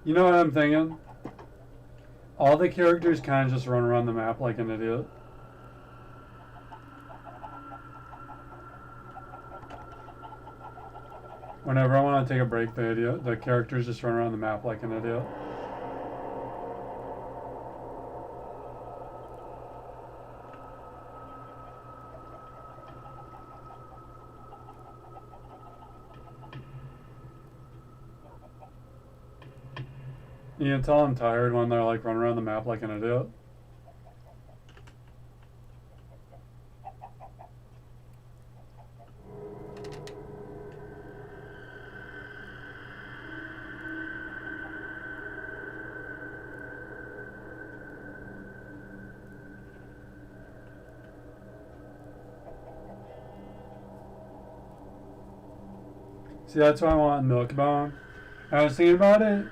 You know what I'm thinking? All the characters kind of just run around the map like an idiot. Whenever I want to take a break, the characters just run around the map like an idiot. You can tell I'm tired when they're like running around the map like an idiot. See, that's why I want Milkbone. I was thinking about it.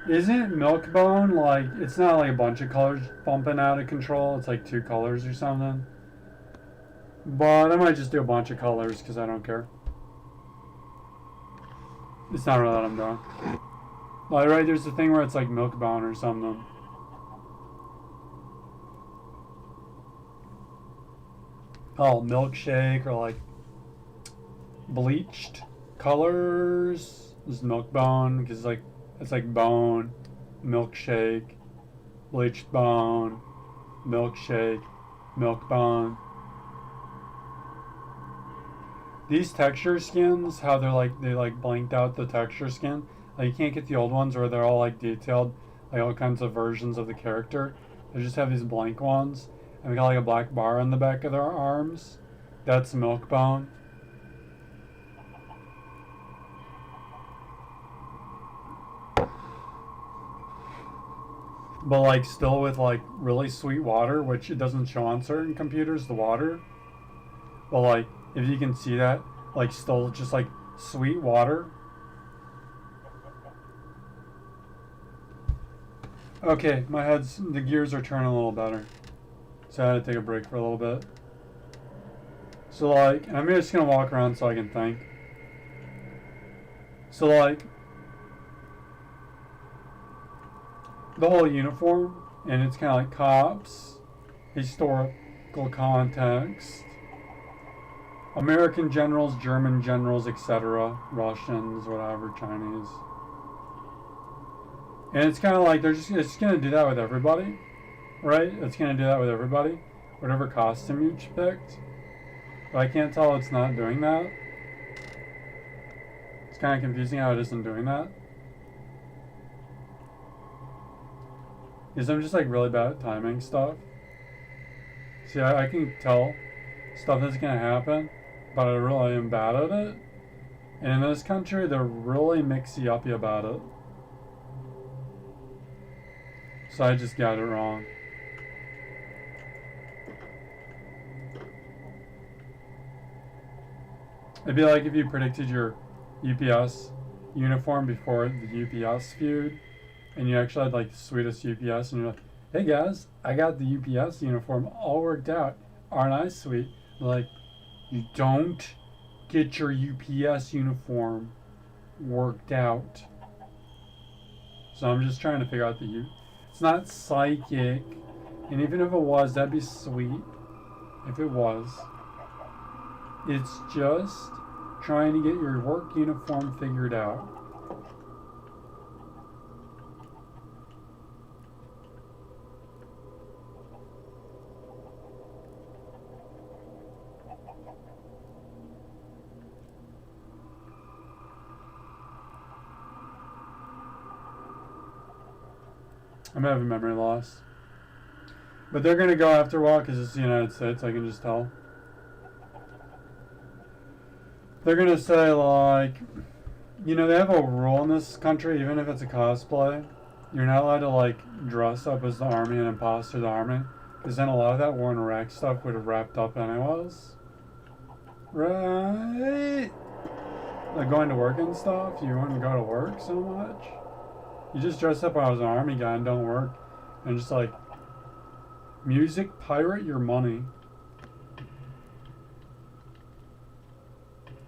Isn't Milkbone like, it's not like a bunch of colors bumping out of control, it's like 2 colors or something. But I might just do a bunch of colors because I don't care. It's not really what I'm doing. Like, right, there's a thing where it's like Milkbone or something. Oh, milkshake or like bleached colors. This is Milkbone because it's like bone, milkshake, bleached bone, milkshake, Milkbone. These texture skins, how they like blanked out the texture skin. Like you can't get the old ones where they're all like detailed, like all kinds of versions of the character. They just have these blank ones, and we got like a black bar on the back of their arms. That's Milkbone. But like still with like really sweet water, which it doesn't show on certain computers, the water. But like if you can see that, like still just like sweet water. Okay, the gears are turning a little better. So I had to take a break for a little bit. So like, I'm just gonna walk around so I can think. So like, the whole uniform, and it's kind of like cops, historical context, American generals, German generals, etc., Russians, whatever, Chinese. And it's kind of like it's going to do that with everybody, right? It's going to do that with everybody, whatever costume you picked. But I can't tell it's not doing that. It's kind of confusing how it isn't doing that. Because I'm just like really bad at timing stuff. See, I can tell stuff that's gonna happen, but I really am bad at it. And in this country, they're really mixy-uppy about it. So I just got it wrong. It'd be like if you predicted your UPS uniform before the UPS feud, and you actually had like the sweetest UPS, and you're like, hey guys, I got the UPS uniform all worked out. Aren't I sweet? Like, you don't get your UPS uniform worked out. So I'm just trying to figure out it's not psychic, and even if it was, that'd be sweet. If it was. It's just trying to get your work uniform figured out. I'm having memory loss. But they're going to go after a while because it's the United States, I can just tell. They're going to say, like, you know, they have a rule in this country, even if it's a cosplay. You're not allowed to, like, dress up as the army and imposter the army. Because then a lot of that war in Iraq stuff would have wrapped up anyways. Right? Like, going to work and stuff, you wouldn't go to work so much. You just dress up as an army guy and don't work. And just, like, music, pirate your money.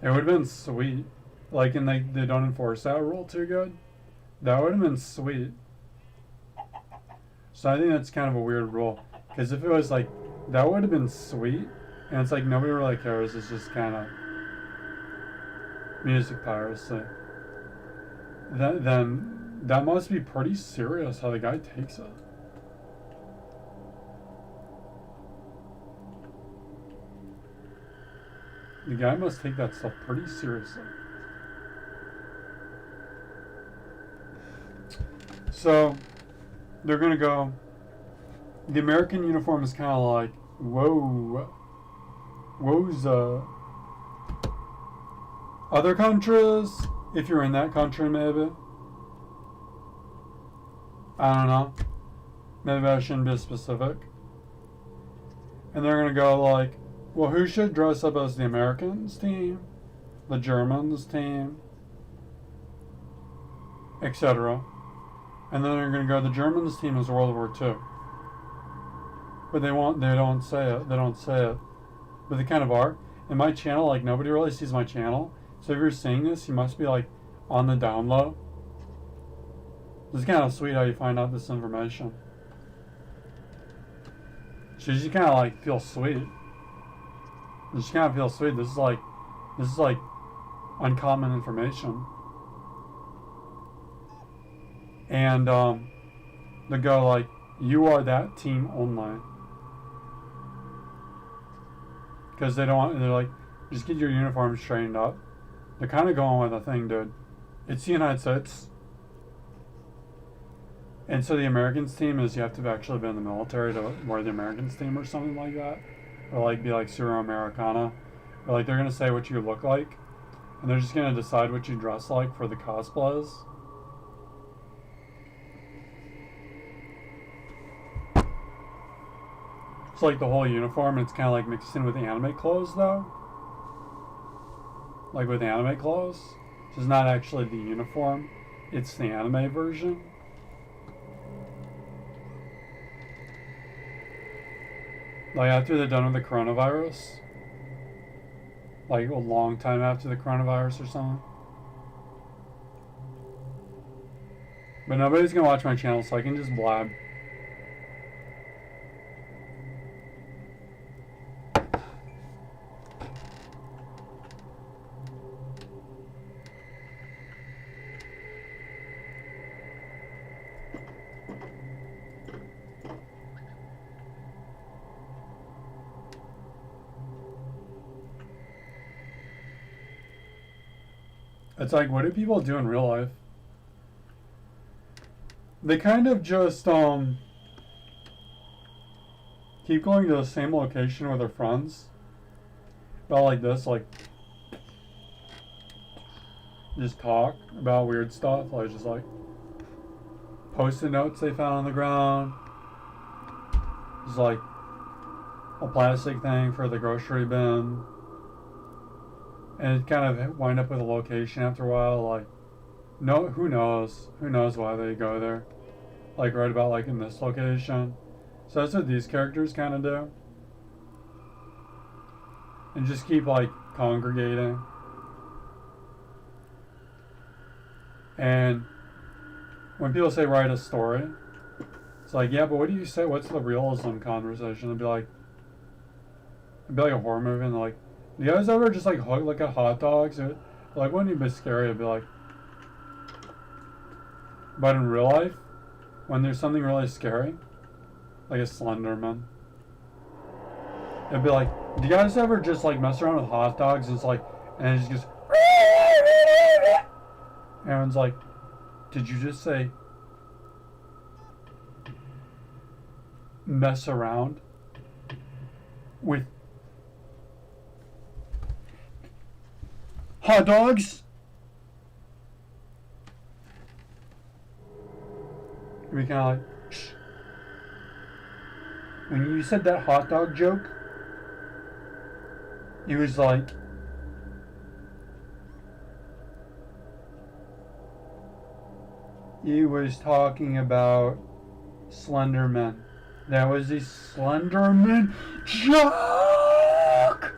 It would have been sweet. Like, and they don't enforce that rule too good. That would have been sweet. So I think that's kind of a weird rule. Because if it was like, that would have been sweet. And it's like, nobody really cares. It's just kind of music piracy. Then that must be pretty serious how the guy takes it. The guy must take that stuff pretty seriously. So, they're going to go... The American uniform is kind of like, whoa. Wowza. Other countries, if you're in that country maybe. I don't know. Maybe I shouldn't be specific. And they're going to go like, well, who should dress up as the Americans team, the Germans team, etc. And then they're going to go, the Germans team is World War II. But they don't say it. They don't say it. But they kind of are. In my channel, like, nobody really sees my channel. So if you're seeing this, you must be, like, on the down low. It's kind of sweet how you find out this information. So you just kind of, like, feel sweet. You just kind of feel sweet. This is like uncommon information. And they go like, you are that team only. Because they're like, just get your uniform straightened up. They're kind of going with a thing, dude. It's the United States. And so the Americans team is you have to have actually been in the military to wear the Americans team or something like that. Or like be like Syro Americana. Or like they're going to say what you look like. And they're just going to decide what you dress like for the cosplays. It's like the whole uniform, and it's kind of like mixed in with anime clothes though. Like with anime clothes. So it's not actually the uniform. It's the anime version. Like after they're done with the coronavirus. Like a long time after the coronavirus or something. But nobody's gonna watch my channel, so I can just blab. It's like, what do people do in real life? They kind of just, keep going to the same location with their friends. About like this, like just talk about weird stuff, like just like post-it notes they found on the ground. Just like a plastic thing for the grocery bin. And it kind of wind up with a location after a while, like no, who knows why they go there, like right about like in this location. So that's what these characters kind of do, and just keep like congregating. And when people say write a story, it's like, yeah, but what do you say, what's the realism conversation? It'd be like a horror movie, and they're like, do you guys ever just like look at hot dogs? Or, like, wouldn't it be scary? It'd be like, but in real life, when there's something really scary, like a Slenderman, it'd be like, do you guys ever just like mess around with hot dogs? And it's like, and it just goes, everyone's like, did you just say mess around with hot dogs? We kind of like, shh. When you said that hot dog joke, he was like, he was talking about Slenderman. That was the Slenderman joke!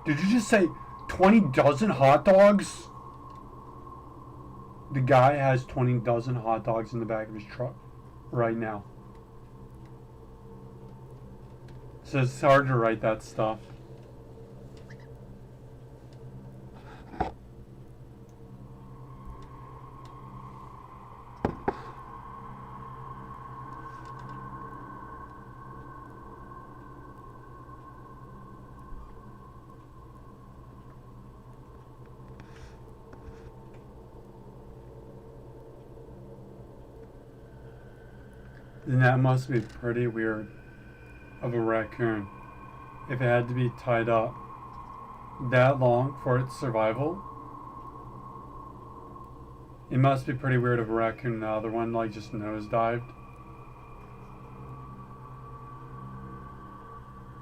Did you just say 20 dozen hot dogs? The guy has 20 dozen hot dogs in the back of his truck right now. So it's hard to write that stuff. And that must be pretty weird of a raccoon if it had to be tied up that long for its survival. It must be pretty weird of a raccoon. The other one like just nosedived.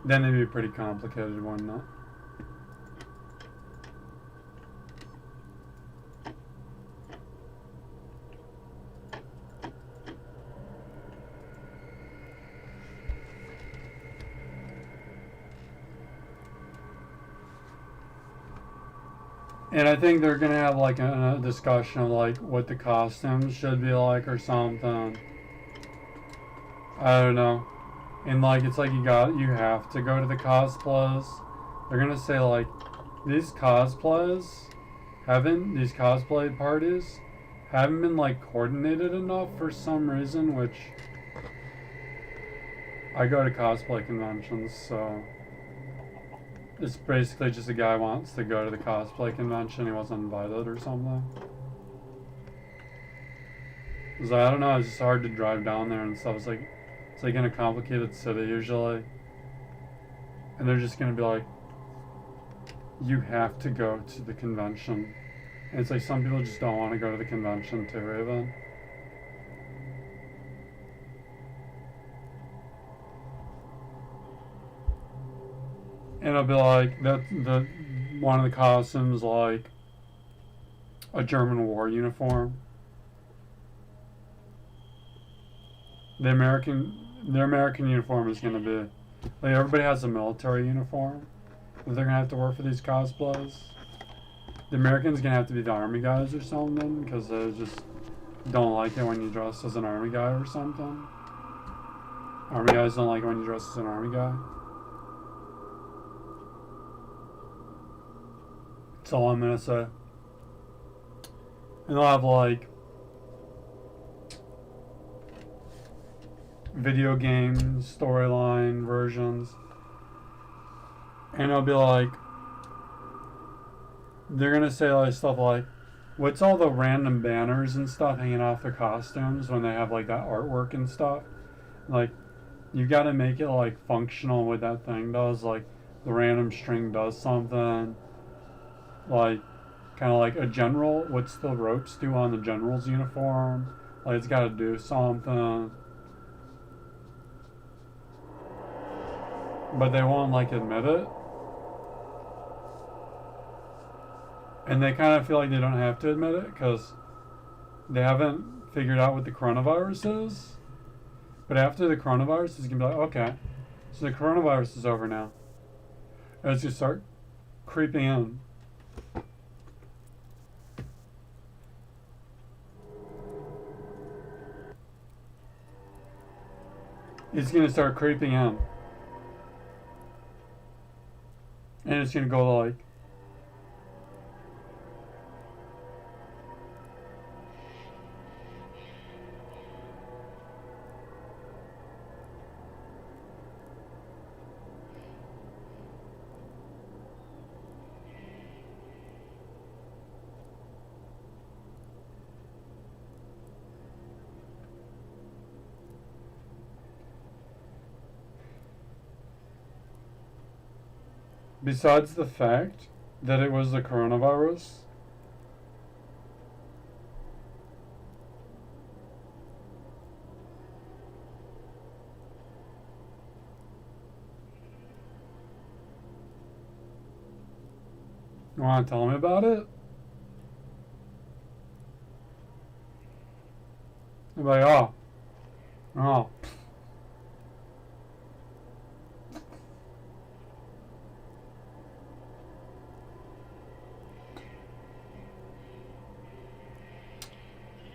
Then it'd be pretty complicated, wouldn't it? And I think they're gonna have like a discussion of like what the costumes should be like or something. I don't know. And like it's like you have to go to the cosplays. They're gonna say like these cosplay parties haven't been like coordinated enough for some reason, which I go to cosplay conventions, so it's basically just a guy wants to go to the cosplay convention. He wasn't invited or something. Cause I don't know, it's just hard to drive down there and stuff. It's like in a complicated city usually. And they're just gonna be like, you have to go to the convention. And it's like some people just don't want to go to the convention too, even. And it'll be like the one of the costumes like a German war uniform. The American uniform is gonna be like everybody has a military uniform that they're gonna have to wear for these cosplays. The American's gonna have to be the army guys or something because they just don't like it when you dress as an army guy or something. Army guys don't like it when you dress as an army guy. That's all I'm gonna say. And they'll have like video game storyline versions. And it'll be like they're gonna say like stuff like, "What's all the random banners and stuff hanging off their costumes when they have like that artwork and stuff?" Like, you got to make it like functional what that thing does. Like, the random string does something. Like, kind of like a general. What's the ropes do on the general's uniform? Like, it's got to do something. But they won't like admit it. And they kind of feel like they don't have to admit it because they haven't figured out what the coronavirus is. But after the coronavirus, it's going to be like, okay, so the coronavirus is over now. And it's going to start creeping in. It's going to start creeping in. And it's going to go like, besides the fact that it was the coronavirus, you want to tell me about it? I'm like, oh.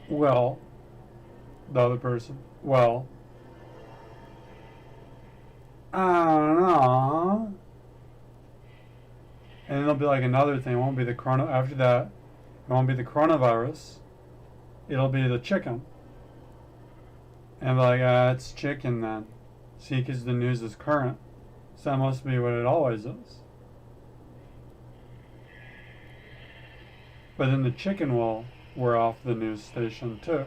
Well, the other person, well, I don't know. And it'll be like another thing. It won't be the after that, it won't be the coronavirus. It'll be the chicken. And like, it's chicken then. See, because the news is current. So that must be what it always is. But then the chicken will wear off the news station too.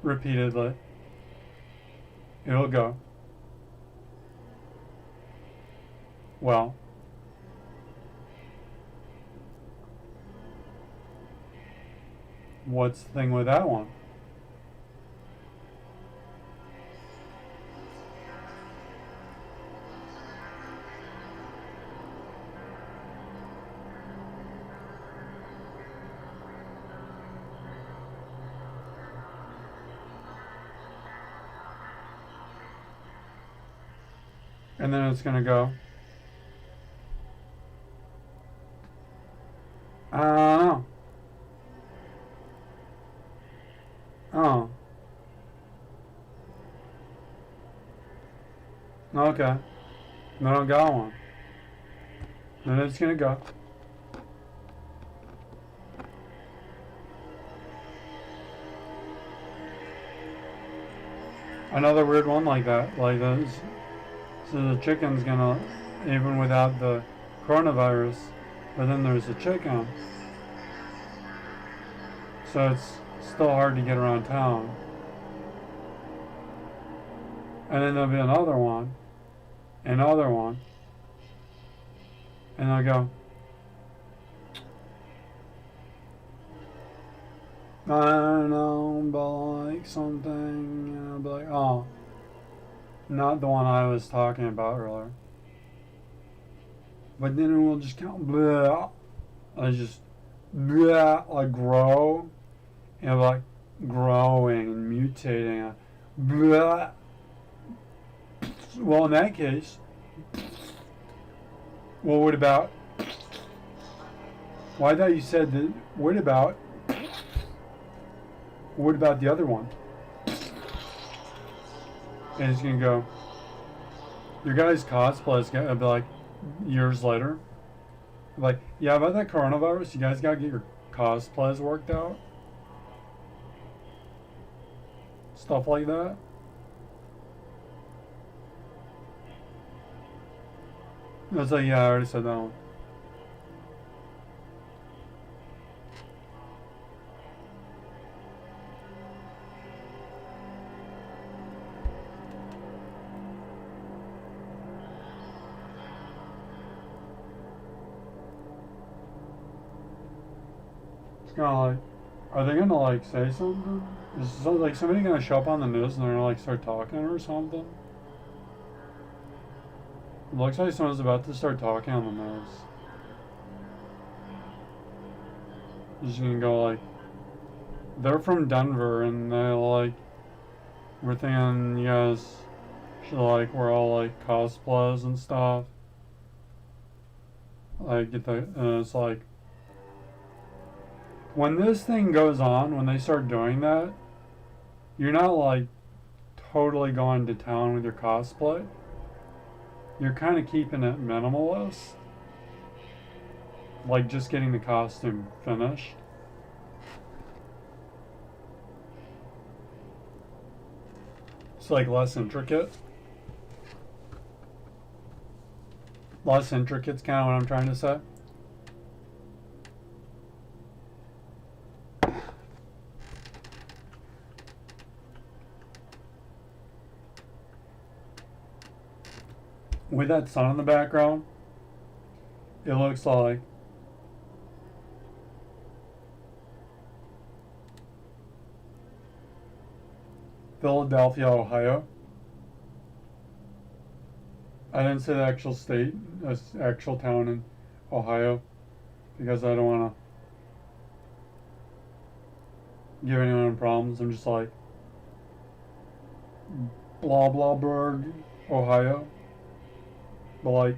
Repeatedly. It'll go, well, what's the thing with that one? And then it's going to go, I don't know. Oh. Okay. I don't got one. Then it's going to go. Another weird one like that. Like this. So the chicken's gonna, even without the coronavirus, but then there's the chicken. So it's still hard to get around town. And then there'll be another one, and I'll go, I don't know, but like something, and I'll be like, oh. Not the one I was talking about earlier. But then it will just count, blah. I just, blah, like grow. And like growing and mutating. Blah. Well, in that case, well, what about, well, I thought you said that, what about the other one? And it's gonna go, your guys' cosplay is gonna be like years later. Like, yeah, about that coronavirus, you guys gotta get your cosplays worked out. Stuff like that. It's like, yeah, I already said that one. It's kind of like, are they gonna like say something? Is like somebody gonna show up on the news and they're gonna like start talking or something? It looks like someone's about to start talking on the news. Just gonna go like, they're from Denver and they like, we're thinking you guys should like wear all like cosplays and stuff. Like and it's like, when this thing goes on, when they start doing that, you're not like totally going to town with your cosplay. You're kind of keeping it minimalist. Like just getting the costume finished. It's like less intricate. Less intricate's kind of what I'm trying to say. With that sun in the background, it looks like Philadelphia, Ohio. I didn't say the actual state, the actual town in Ohio, because I don't want to give anyone problems. I'm just like, blah blah burg, Ohio. But like,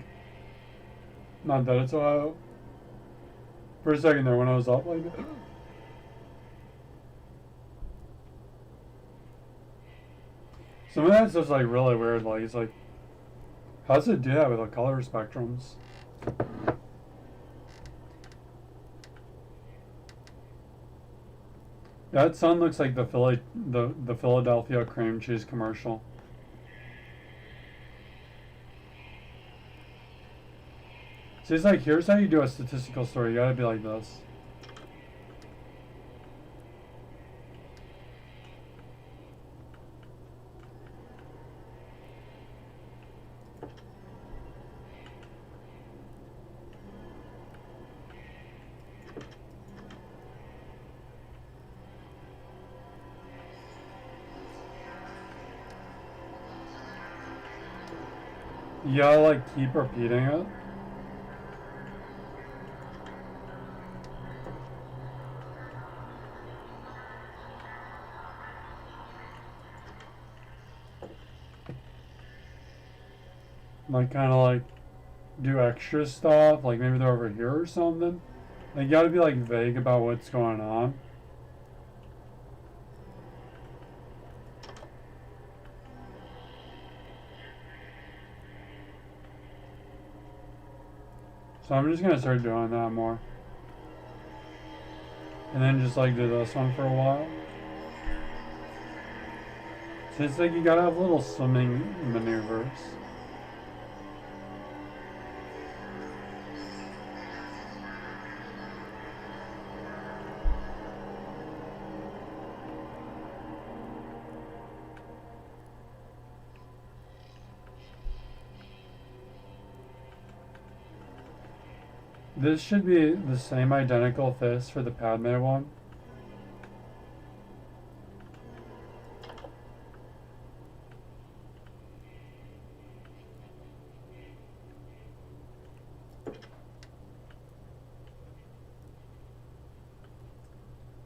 not that it's Ohio. For a second there when I was up like that. Some of that stuff's like really weird, like it's like, how does it do that with the color spectrums? That sun looks like the Philadelphia cream cheese commercial. So it's like, here's how you do a statistical story. You gotta be like this. You gotta like keep repeating it. Like kind of like do extra stuff, like maybe they're over here or something. Like you gotta be like vague about what's going on. So I'm just gonna start doing that more. And then just like do this one for a while. So it's like you gotta have little swimming maneuvers. This should be the same identical fist for the Padme one.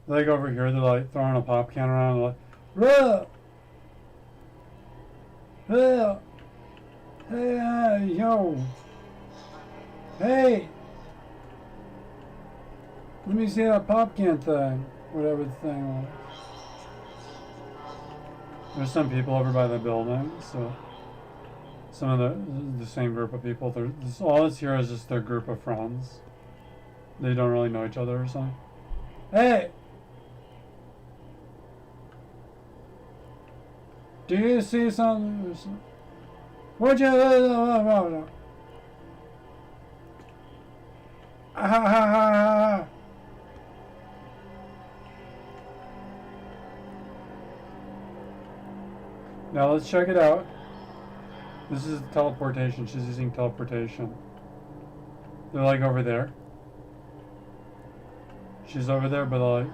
Like over here, they're like throwing a pop can around, like, "Look! Look! Hey, yo! Hey! Let me see that pop can thing." Whatever the thing was. There's some people over by the building, so some of the same group of people. All that's here is just their group of friends. They don't really know each other or something. Hey! Do you see something? Would you? Ah! Now let's check it out. This is teleportation. She's using teleportation. They're like over there. She's over there, but like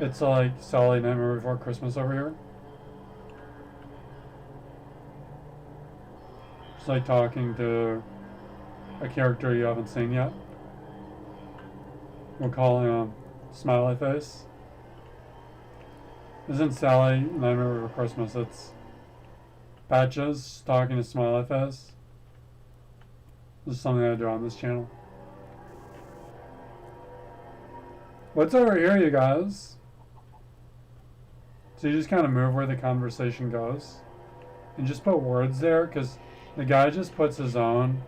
it's like Sally Nightmare Before Christmas over here. She's like talking to a character you haven't seen yet. We'll call him Smiley Face. Isn't Sally Nightmare Before Christmas? It's Patches talking to Smiley Face. This is something I do on this channel. What's over here, you guys? So you just kind of move where the conversation goes. And just put words there, because the guy just puts his own.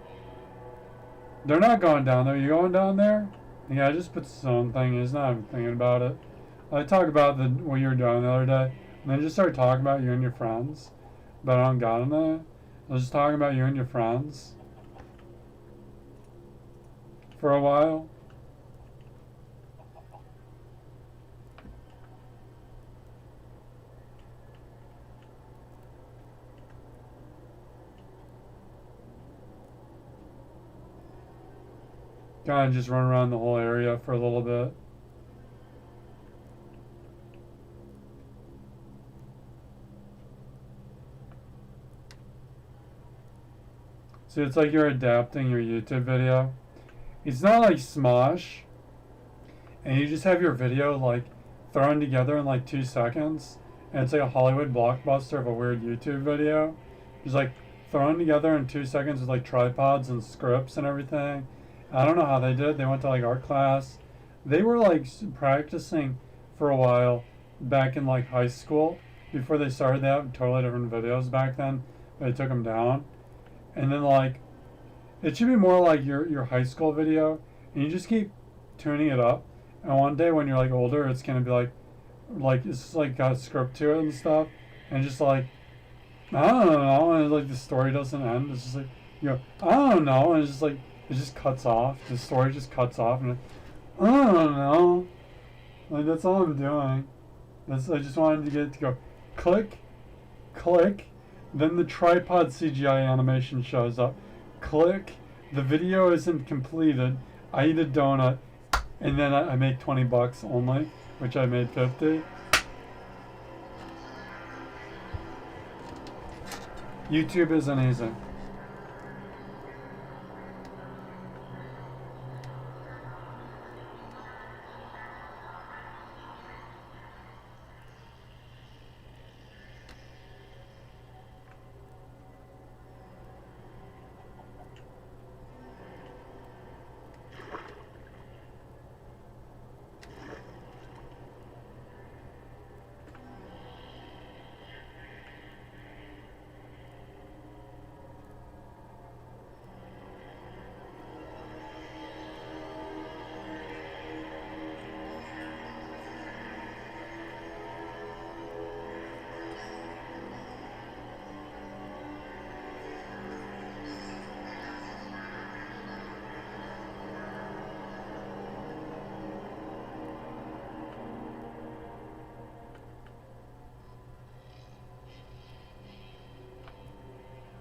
They're not going down there. You going down there? The guy just puts his own thing. He's not even thinking about it. I talk about what you were doing the other day, and then just start talking about you and your friends. But I don't got in there. I was just talking about you and your friends for a while. Kind of just run around the whole area for a little bit. So it's like you're adapting your YouTube video. It's not like Smosh, and you just have your video like thrown together in like 2 seconds, and it's like a Hollywood blockbuster of a weird YouTube video. Just like thrown together in 2 seconds with like tripods and scripts and everything. I don't know how they did it. They went to like art class. They were like practicing for a while back in like high school before they started. They have totally different videos back then. They took them down. And then like, it should be more like your high school video. And you just keep tuning it up. And one day when you're like older, it's going to be like it's just like got a script to it and stuff. And just like, I don't know. And like the story doesn't end. It's just like, you go, I don't know. And it's just like, it just cuts off. The story just cuts off, and I don't know. Like that's all I'm doing. I just wanted to get it to go, click, click. Then the tripod CGI animation shows up. Click. The video isn't completed. I eat a donut, and then I make $20 only, which I made 50. YouTube isn't easy.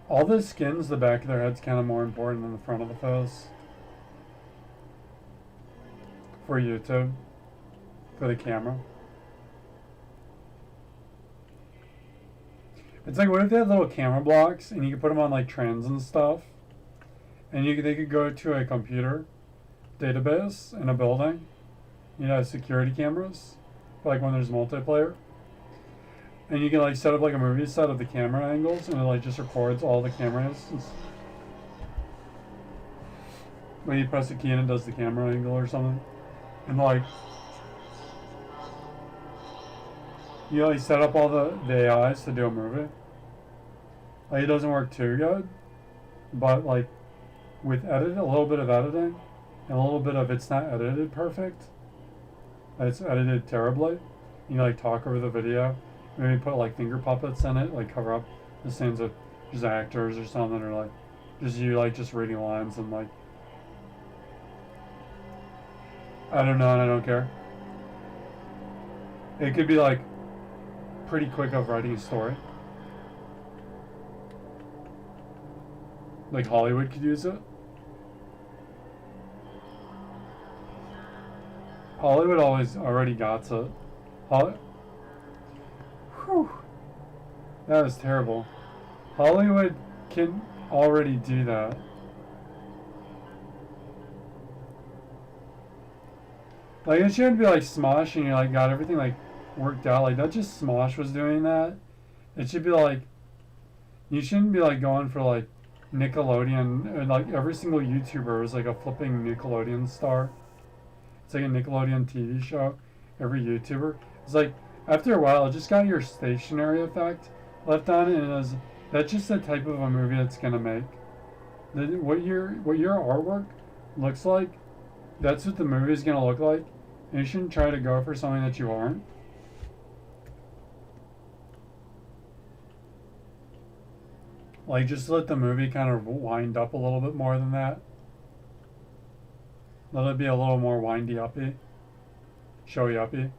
All the skins, the back of their head's kind of more important than the front of the face. For YouTube. For the camera. It's like, what if they had little camera blocks and you could put them on like trends and stuff? And they could go to a computer database in a building. You know, security cameras. For like when there's multiplayer. And you can like set up like a movie set of the camera angles, and it like just records all the cameras. When you press a key and it does the camera angle or something. And like, you like set up all the AIs to do a movie. Like it doesn't work too good, but like with a little bit of editing, and a little bit of it's not edited perfect. It's edited terribly. You like talk over the video. Maybe put like finger puppets in it, like cover up the scenes of just actors or something, or like just you like just reading lines and like I don't know and I don't care. It could be like pretty quick of writing a story. Like Hollywood could use it. Hollywood always already got it. Whew. That was terrible. Hollywood can already do that. Like it shouldn't be like Smosh and you like got everything like worked out. Like not just Smosh was doing that. It should be like you shouldn't be like going for like Nickelodeon and like every single YouTuber is like a flipping Nickelodeon star. It's like a Nickelodeon TV show. Every YouTuber. It's like after a while it just got your stationary effect left on it and it was, that's just the type of a movie it's gonna make. What your artwork looks like, that's what the movie is gonna look like. And you shouldn't try to go for something that you aren't. Like just let the movie kind of wind up a little bit more than that. Let it be a little more windy uppy, showy uppy.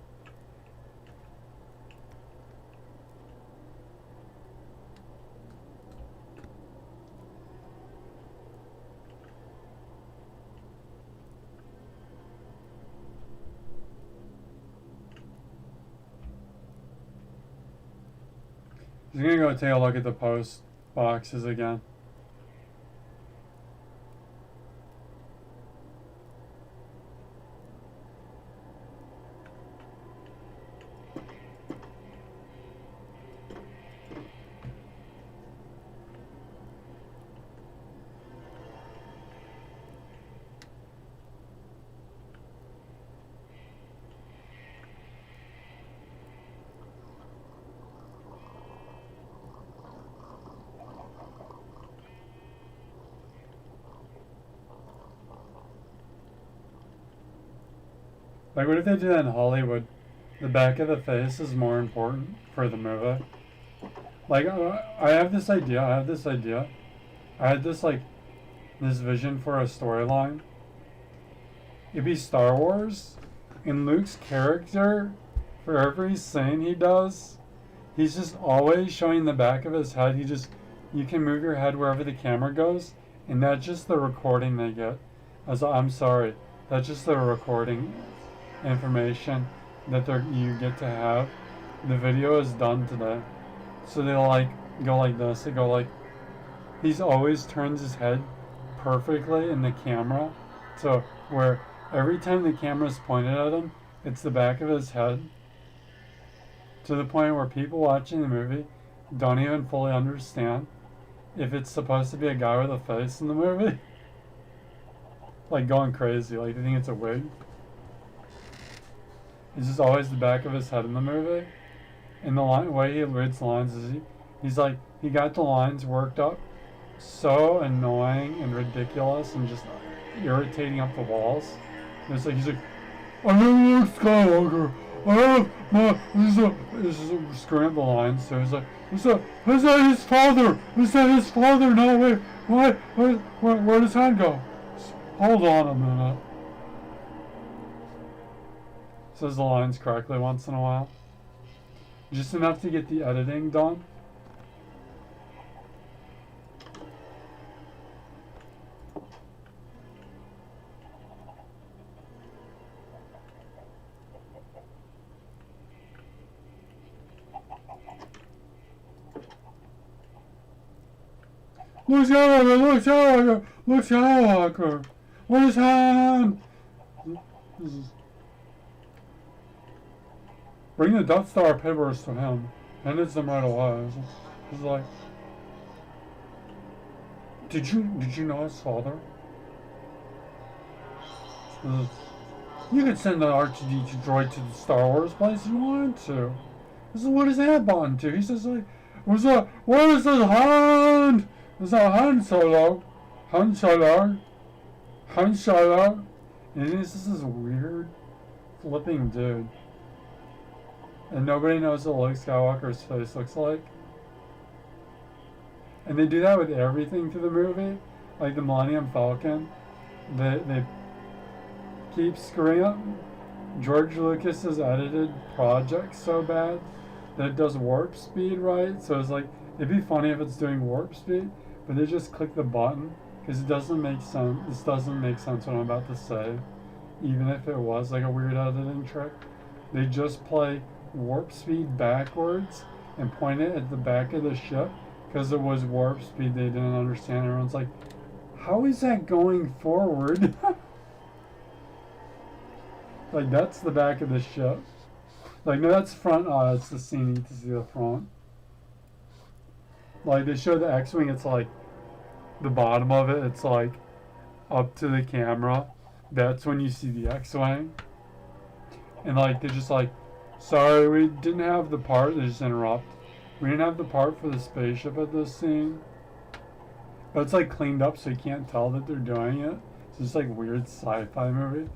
I'm gonna go take a look at the post boxes again. Like, what if they do that in Hollywood? The back of the face is more important for the movie. Like, I have this idea. I had this, like, this vision for a storyline. It'd be Star Wars, and Luke's character, for every scene he does, he's just always showing the back of his head. You can move your head wherever the camera goes, and that's just the recording they get. I'm sorry, that's just the recording information that you get to have. The video is done today, so they'll like go like this. They go like, he's always turns his head perfectly in the camera, so where every time the camera's pointed at him, it's the back of his head, to the point where people watching the movie don't even fully understand if it's supposed to be a guy with a face in the movie. Like going crazy, like they think it's a wig. It's just always the back of his head in the movie. And the way he reads lines is he's like, he got the lines worked up so annoying and ridiculous and just irritating up the walls. And it's like, he's like, I am Luke Skywalker. This is screwing up the lines. So he's like, is that his father? Is that his father? No, wait, what? Where does hand go? Hold on a minute. Says the lines correctly once in a while. Just enough to get the editing done. Luke Skywalker. Where's Han? Bring the Death Star papers to him. Handed them right away. It's like, did you know his father? You could send the R2D2 droid to the Star Wars place if you wanted to. This is what his head button to. He says like, where is the hand? Is that Han Solo? Han Solo? Han Solo? And he's just this weird flipping dude. And nobody knows what Luke Skywalker's face looks like. And they do that with everything through the movie. Like the Millennium Falcon. keeps screwing up. George Lucas has edited projects so bad that it does warp speed right. So it's like, it'd be funny if it's doing warp speed, but they just click the button because it doesn't make sense. This doesn't make sense what I'm about to say. Even if it was like a weird editing trick, they just play warp speed backwards and point it at the back of the ship because it was warp speed they didn't understand. Everyone's like, how is that going forward? Like, that's the back of the ship. Like, no, that's front. It's the scene. You need to see the front. Like, they show the X-Wing. It's like the bottom of it. It's like up to the camera. That's when you see the X-Wing. And like, they're just like, sorry, we didn't have the part. They just interrupt. We didn't have the part for the spaceship at this scene. But it's like cleaned up so you can't tell that they're doing it. It's just like weird sci-fi movie.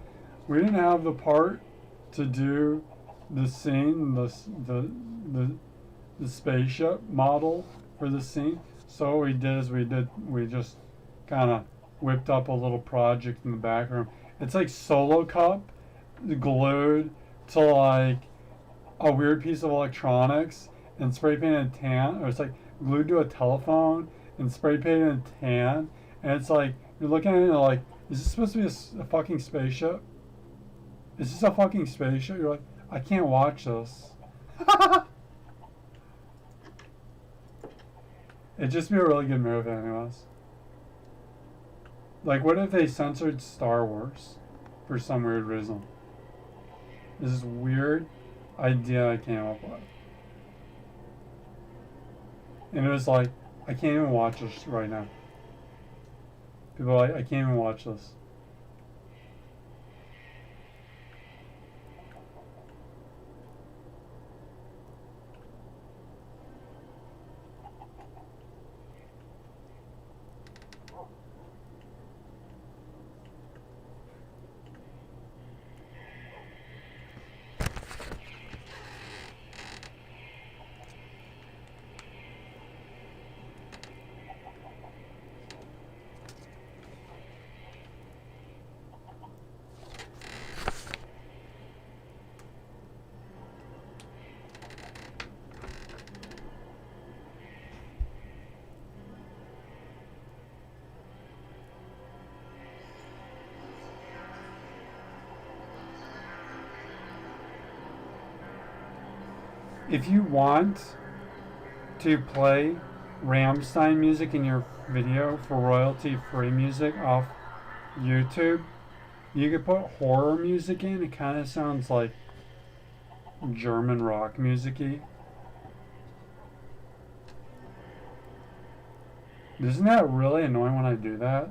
We didn't have the part to do the scene, the spaceship model for the scene. So what we did is we just kind of whipped up a little project in the background. It's like Solo Cup glued to like a weird piece of electronics and spray painted tan, or it's like glued to a telephone and spray painted tan, and it's like you're looking at it and you're like, is this supposed to be a fucking spaceship? Is this a fucking spaceship? You're like, I can't watch this. It'd just be a really good movie anyways. Like, what if they censored Star Wars for some weird reason? This is weird idea I came up with. And it was like, I can't even watch this right now. People are like, I can't even watch this. If you want to play Rammstein music in your video for royalty-free music off YouTube, you could put horror music in. It kind of sounds like German rock music-y. Isn't that really annoying when I do that?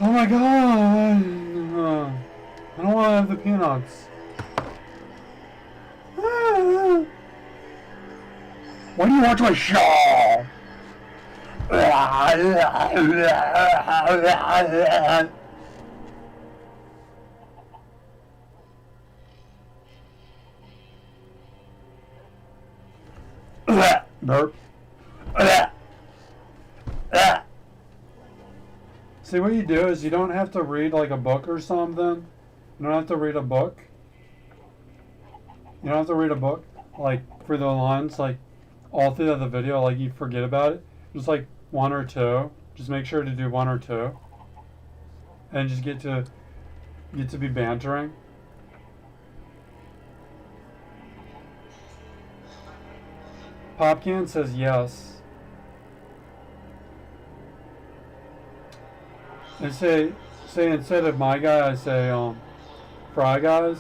Oh my god! I don't want to have the peanuts. Why do you watch my show? Burp. See, what you do is you don't have to read like a book or something. You don't have to read a book. You don't have to read a book like for the lines like all through the video, like you forget about it. Just like one or two. Just make sure to do one or two. And just get to be bantering. Popcan says yes. I say instead of my guy, I say Fry Guys.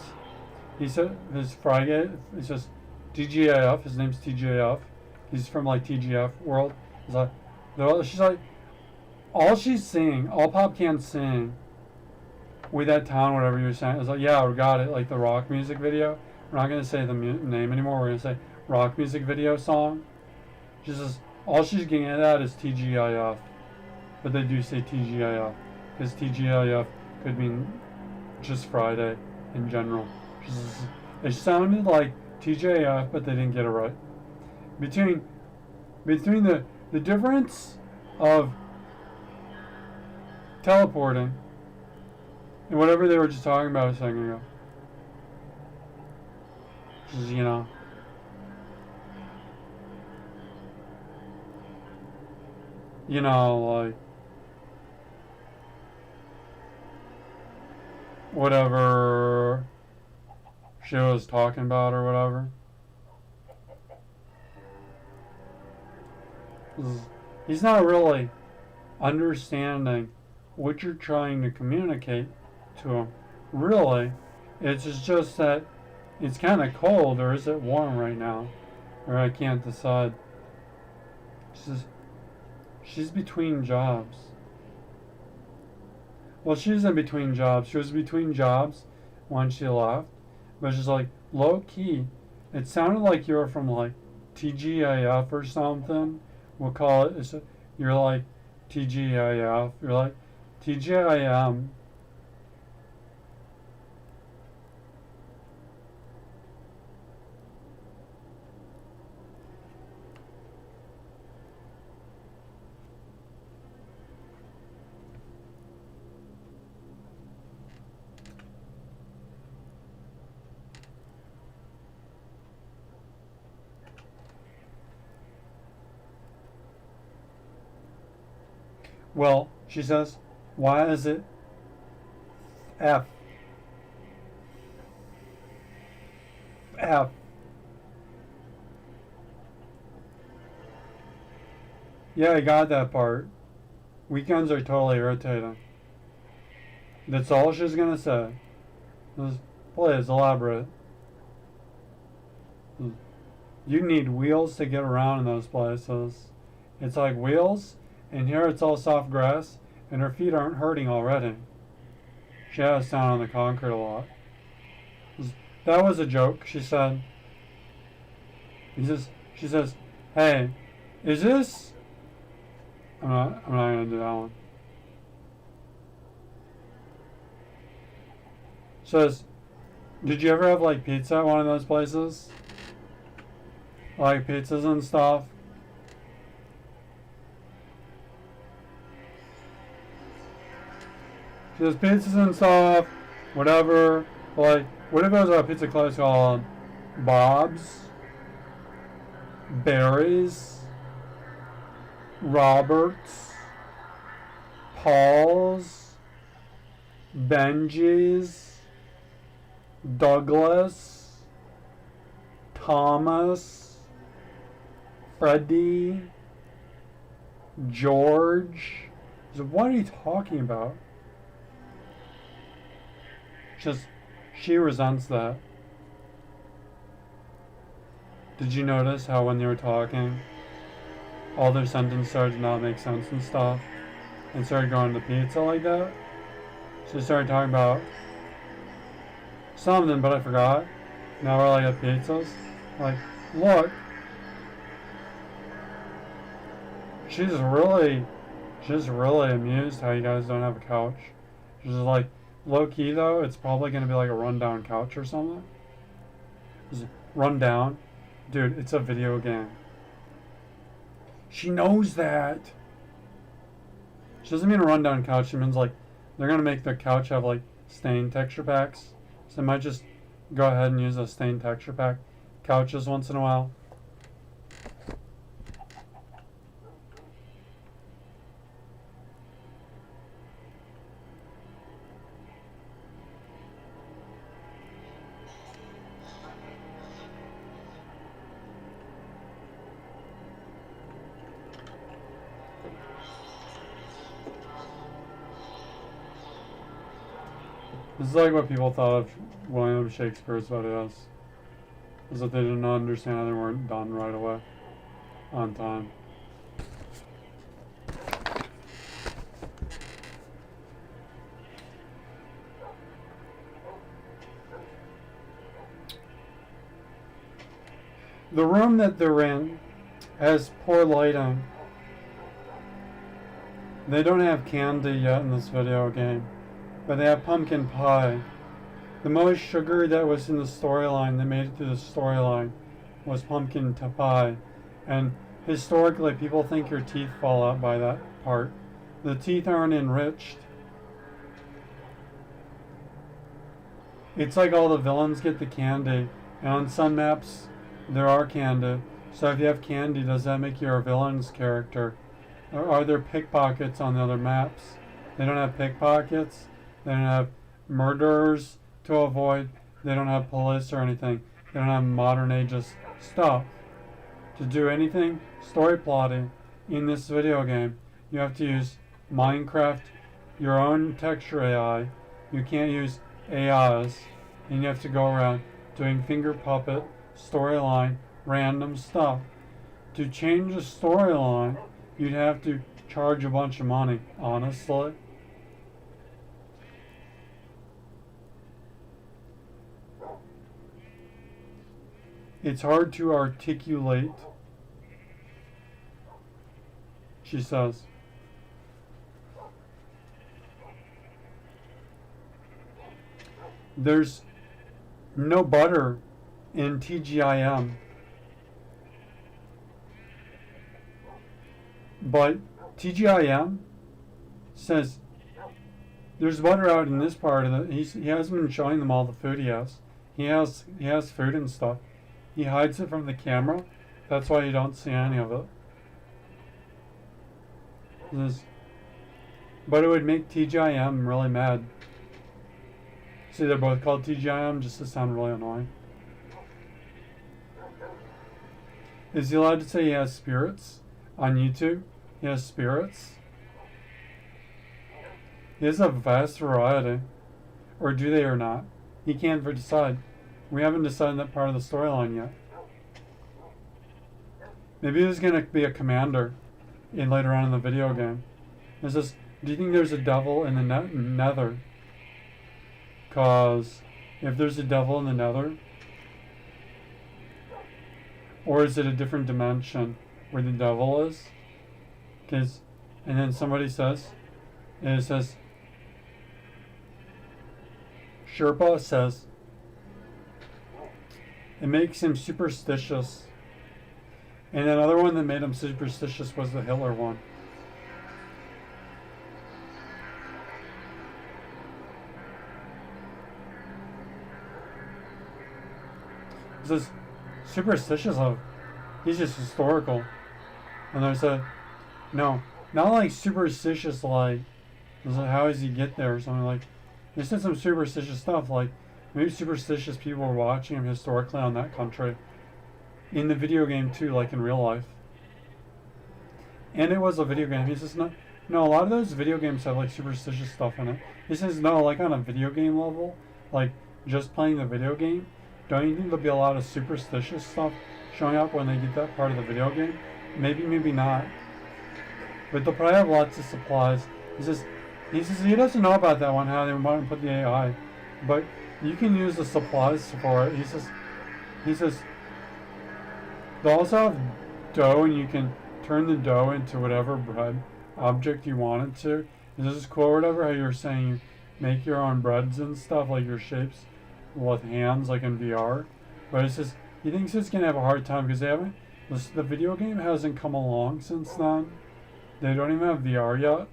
He said his Fry Guy. It's just TGIF. His name's TGIF. He's from like TGF world. It's like she's like all she's singing, all Popcan's singing with that town, whatever you're saying. It's like, yeah, we got it. Like the rock music video. We're not gonna say the name anymore. We're gonna say rock music video song. She's just all she's getting at that is TGIF. But they do say TGIF because TGIF could mean just Friday in general. It sounded like TJF, but they didn't get it right. Between the difference of teleporting and whatever they were just talking about a second ago. Just, like whatever she was talking about or whatever. He's not really understanding what you're trying to communicate to him. Really, it's just that it's kind of cold, or is it warm right now? Or I can't decide. She's between jobs. Well, she isn't between jobs. She was between jobs when she left. But she's like, low key. It sounded like you were from like TGIF or something. We'll call it. You're like TGIF. You're like TGIM. Well, she says, why is it F? F. Yeah, I got that part. Weekends are totally irritating. That's all she's gonna say. Please elaborate. You need wheels to get around in those places. It's like wheels, and here it's all soft grass, and her feet aren't hurting already. She has to stand on the concrete a lot. That was a joke, she said. She says, hey, is this... I'm not gonna do that one. Says, did you ever have like pizza at one of those places? Like pizzas and stuff? She says pizzas and stuff, whatever. Like, what if it was a pizza place called Bob's, Barry's, Robert's, Paul's, Benji's, Douglas, Thomas, Freddie, George. So what are you talking about? She resents that. Did you notice how when they were talking, all their sentences started to not make sense and stuff, and started going to pizza like that? So they started talking about something, but I forgot. Now we're like at pizzas. Like, look, she's really amused how you guys don't have a couch. She's like, low key though, it's probably gonna be like a rundown couch or something. Rundown, dude, it's a video game. She knows that. She doesn't mean a rundown couch. She means like they're gonna make the couch have like stain texture packs. So they might just go ahead and use a stain texture pack couches once in a while. This is like what people thought of William Shakespeare's videos. Is that they didn't understand how they weren't done right away. On time. The room that they're in has poor lighting. They don't have candy yet in this video game. But they have pumpkin pie, The most sugar that was in the storyline, that made it through the storyline, was pumpkin pie. And historically, people think your teeth fall out by that part. The teeth aren't enriched. It's like all the villains get the candy, and on some maps there are candy. So if you have candy, does that make you a villain's character? Or are there pickpockets on the other maps? They don't have pickpockets. They don't have murderers to avoid. They don't have police or anything. They don't have modern ages stuff. To do anything story plotting in this video game, you have to use Minecraft, your own texture AI. You can't use AIs, and you have to go around doing finger puppet, storyline, random stuff. To change the storyline, you'd have to charge a bunch of money, honestly. It's hard to articulate, she says. There's no butter in TGIM, but TGIM says there's butter out in this part of the. He hasn't been showing them all the food he has. He has food and stuff. He hides it from the camera. That's why you don't see any of it. But it would make TGIM really mad. See, they're both called TGIM just to sound really annoying. Is he allowed to say he has spirits on YouTube? He has spirits? He has a vast variety. Or do they or not? He can't decide. We haven't decided that part of the storyline yet. Maybe there's going to be a commander later on in the video game. It says, do you think there's a devil in the nether? Because if there's a devil in the nether, or is it a different dimension where the devil is? And then somebody says, and it says, Sherpa says, it makes him superstitious. And another one that made him superstitious was the Hitler one. It says superstitious of, he's just historical. And there's no, not like superstitious like, how does he get there or something like, he said some superstitious stuff like, maybe superstitious people were watching him historically on that country. In the video game too, like in real life. And it was a video game. He says, no, a lot of those video games have like superstitious stuff in it. He says, no, like on a video game level, like just playing the video game, don't you think there'll be a lot of superstitious stuff showing up when they get that part of the video game? Maybe, maybe not. But they'll probably have lots of supplies. He says he doesn't know about that one, how they want to put the AI. But you can use the supplies for it. He says they'll also have dough, and you can turn the dough into whatever bread object you want it to. This is cool or whatever, how you're saying you make your own breads and stuff, like your shapes with hands, like in VR. But it says he thinks it's going to have a hard time because the video game hasn't come along since then. They don't even have VR yet,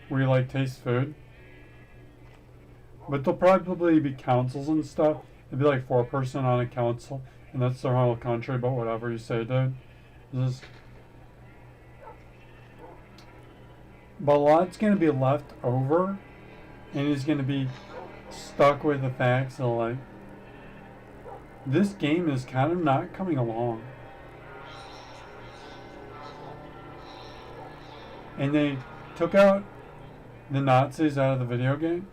where you like taste food. But there'll probably be councils and stuff. It'd be like 4-person on a council, and that's their whole country, but whatever you say, dude. But a lot's going to be left over, and he's going to be stuck with the facts of like, this game is kind of not coming along. And they took out the Nazis out of the video game,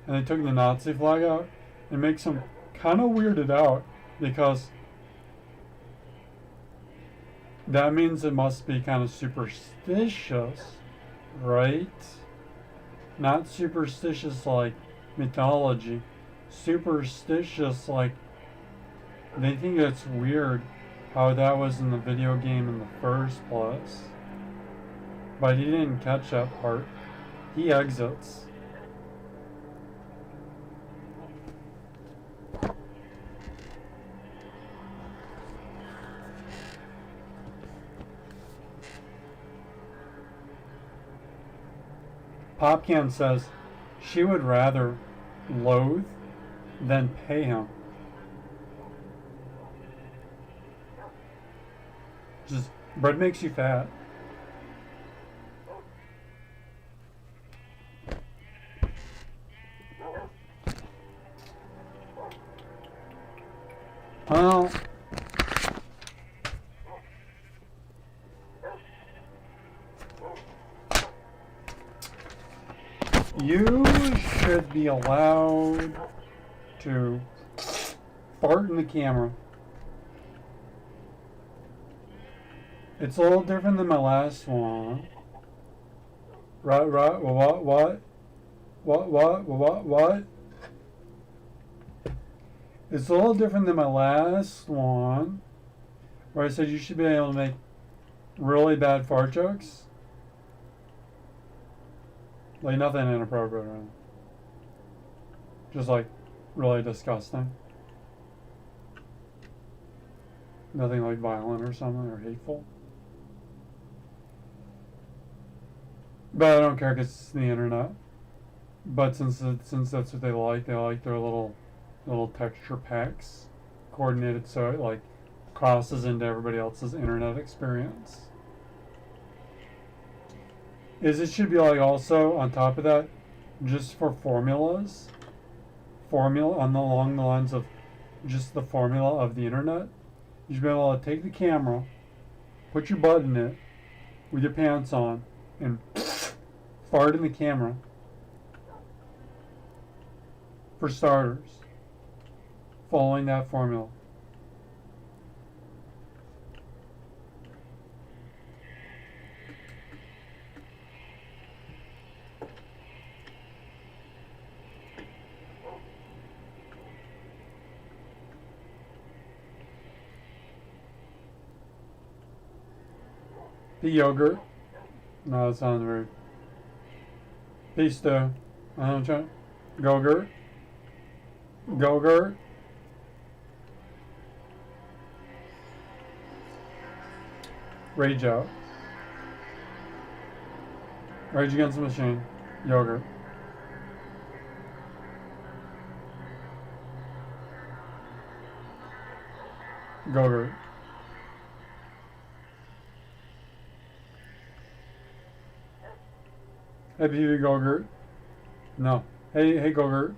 and they took the Nazi flag out. It makes them kind of weirded out, because that means it must be kind of superstitious, right? Not superstitious like mythology. Superstitious like they think it's weird how that was in the video game in the first place. But he didn't catch that part. He exits. Popcan says she would rather loathe than pay him. Just bread makes you fat. Well, you should be allowed to fart in the camera. It's a little different than my last one. Right, what? It's a little different than my last one, where I said you should be able to make really bad fart jokes. Like nothing inappropriate, right? Just like really disgusting. Nothing like violent or something or hateful. But I don't care because it's the internet. But since that's what they like their little texture packs coordinated so it like crosses into everybody else's internet experience. It should be like also on top of that, just for formulas along the lines of just the formula of the internet. You should be able to take the camera, put your butt in it with your pants on, and fart in the camera. For starters, following that formula. The yogurt. No, that sounds weird. Pista. I don't know. Go-gurt. Go-gurt. Rage out. Rage Against the Machine. Yogurt. Go-gurt. Hey, PV Go-gurt. No. Hey, Go-gurt.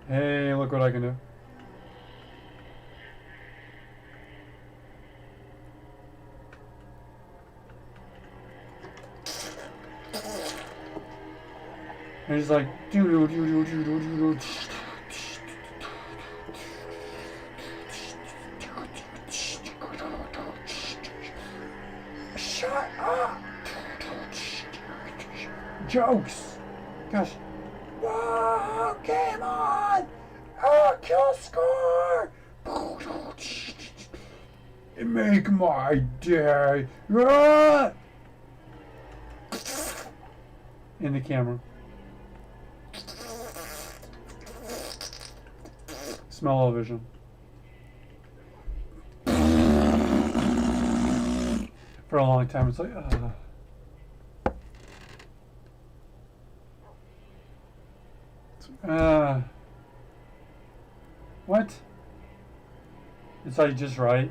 Hey, look what I can do. And he's like, shut up! Jokes! Gosh. Whoa, game on! Oh, kill score! It make my day! Ah! In the camera. Smell-o-vision. For a long time, it's like, what? It's like just right.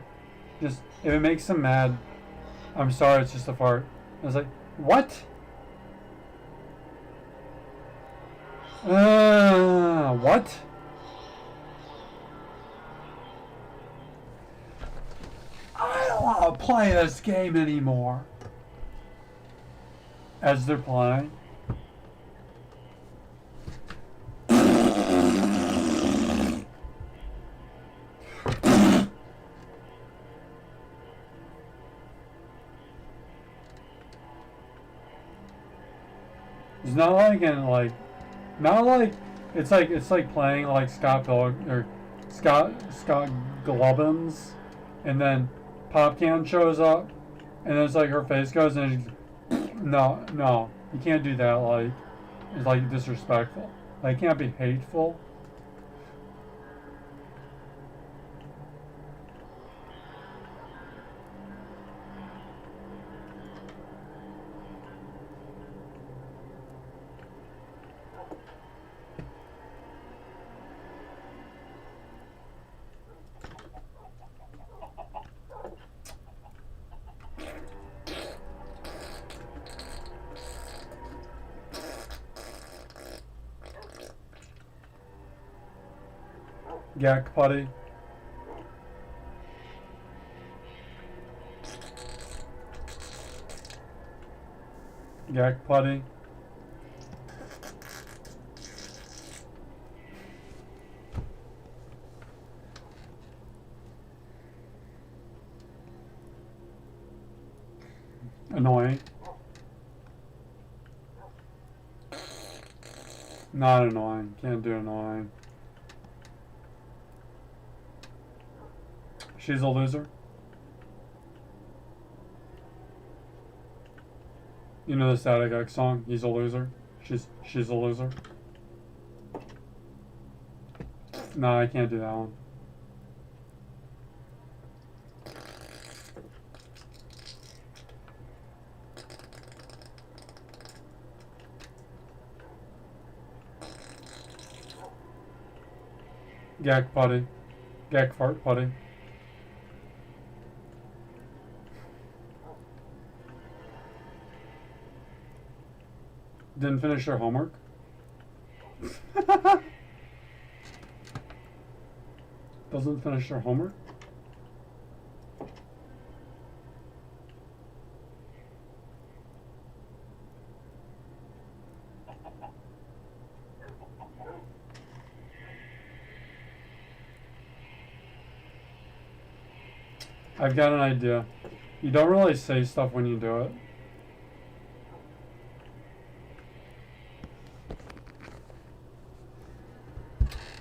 Just if it makes them mad, I'm sorry, it's just a fart. I was like, what? What? I don't want to play this game anymore. As they're playing. It's not like it's like playing like Scott Glubbins, and then Popcan shows up, and then it's like her face goes, and no, you can't do that. Like, it's like disrespectful. Like, it can't be hateful. Gak putty. Gak putty. Annoying. Not annoying. Can't do annoying. She's a loser. You know the Static X song? He's a loser. She's a loser. Nah, I can't do that one. Gag putty. Gag fart putty. Didn't finish your homework? Doesn't finish your homework? I've got an idea. You don't really say stuff when you do it.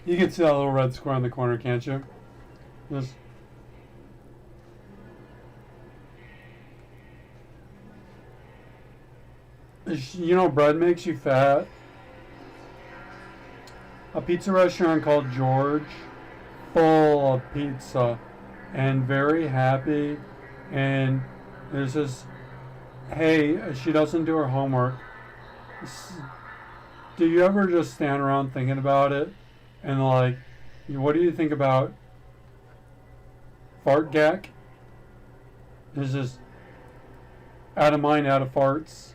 You can see that little red square in the corner, can't you? Just you know, bread makes you fat. A pizza restaurant called George, full of pizza and very happy, and there's this, hey, she doesn't do her homework. Do you ever just stand around thinking about it and like, what do you think about fart gack? There's this out of mind, out of farts.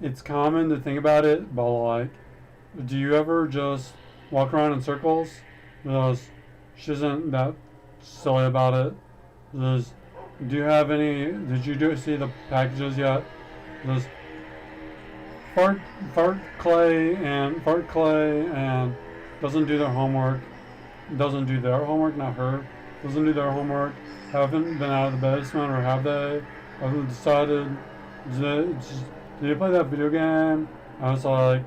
It's common to think about it, but like, do you ever just walk around in circles? She isn't that silly about it. Do you have any? Did you see the packages yet? Fart clay and doesn't do their homework. Doesn't do their homework, not her. Doesn't do their homework. Haven't been out of the basement, or have they? Haven't decided. Did you play that video game? I was like,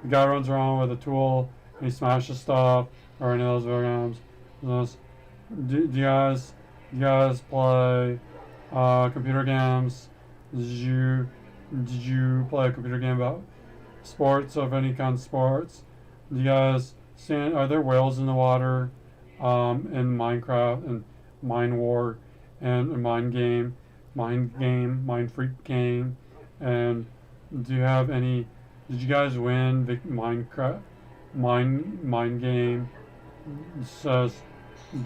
the guy runs around with a tool and he smashes stuff, or any of those video games. Do you guys play computer games? Did you play a computer game about sports, of any kind of sports? Do you guys are there whales in the water in Minecraft and Mine War and Mind Freak game? And do you have any? Did you guys win the Minecraft Mind game? It says,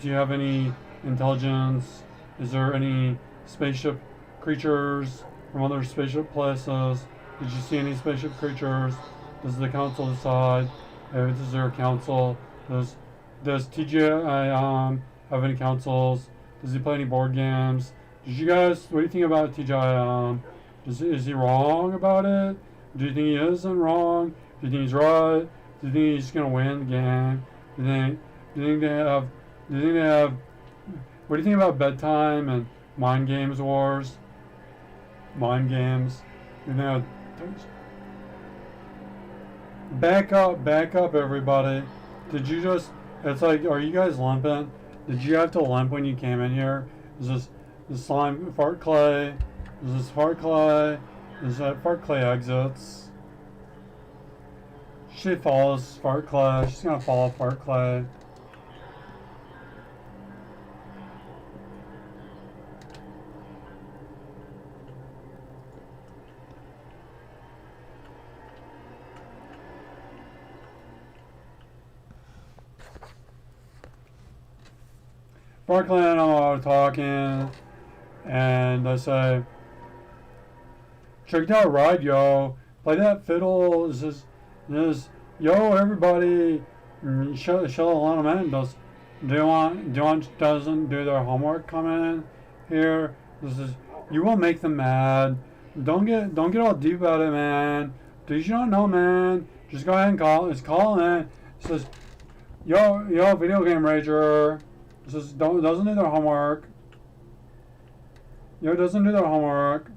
do you have any intelligence? Is there any spaceship creatures from other spaceship places? Did you see any spaceship creatures? Does the council decide? Is there a council? Does TGI have any councils? Does he play any board games? Did you guys? What do you think about TGI? Is he wrong about it? Do you think he isn't wrong? Do you think he's right? Do you think he's gonna win the game? Do you think they have? What do you think about bedtime and mind games wars? Mind games. Back up, everybody. Did you just? It's like, are you guys limping? Did you have to limp when you came in here? Is this slime fart clay? Is this fart clay? Is that fart clay exits? She follows fart clay. She's gonna follow fart clay. Fart clay and I are talking, and I say, check that ride, yo. Play that fiddle. Yo, everybody. Show a lot of men doesn't do their homework coming in here. This is you will make them mad. Don't get all deep about it, man. Did you not know, man? Just go ahead and call. It's calling in. It says, yo, video game rager. It says doesn't do their homework. Yo, doesn't do their homework.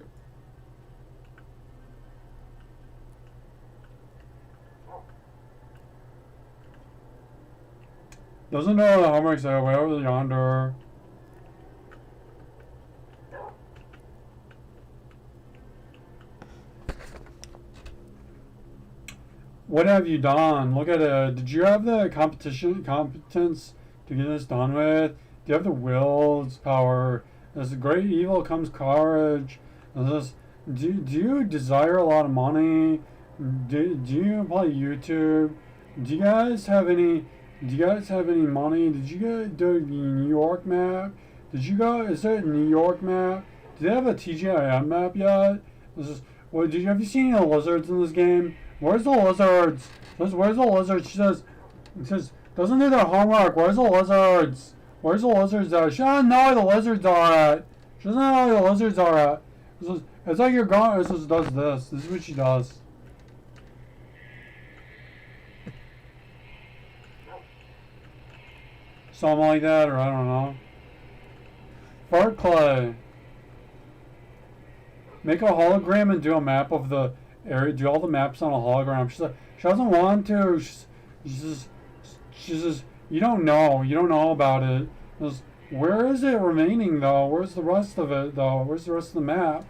Doesn't do the homework, so way over yonder. What have you done? Look at it. Did you have the competence to get this done with? Do you have the willpower? As great evil comes courage. Do you desire a lot of money? Do you play YouTube? Do you guys have any money? Did you guys do the New York map? Is there a New York map? Do they have a TGIM map yet? Have you seen any lizards in this game? Where's the lizards? Where's the lizards? It says, doesn't do their homework. Where's the lizards? Where's the lizards at? She doesn't know where the lizards are at. She doesn't know where the lizards are at. It's like you're gone. It does this. This is what she does. Something like that, or I don't know. Fart clay. Make a hologram and do a map of the area. Do all the maps on a hologram. She doesn't want to. She says, you don't know about it. Where is it remaining though? Where's the rest of it though? Where's the rest of the map?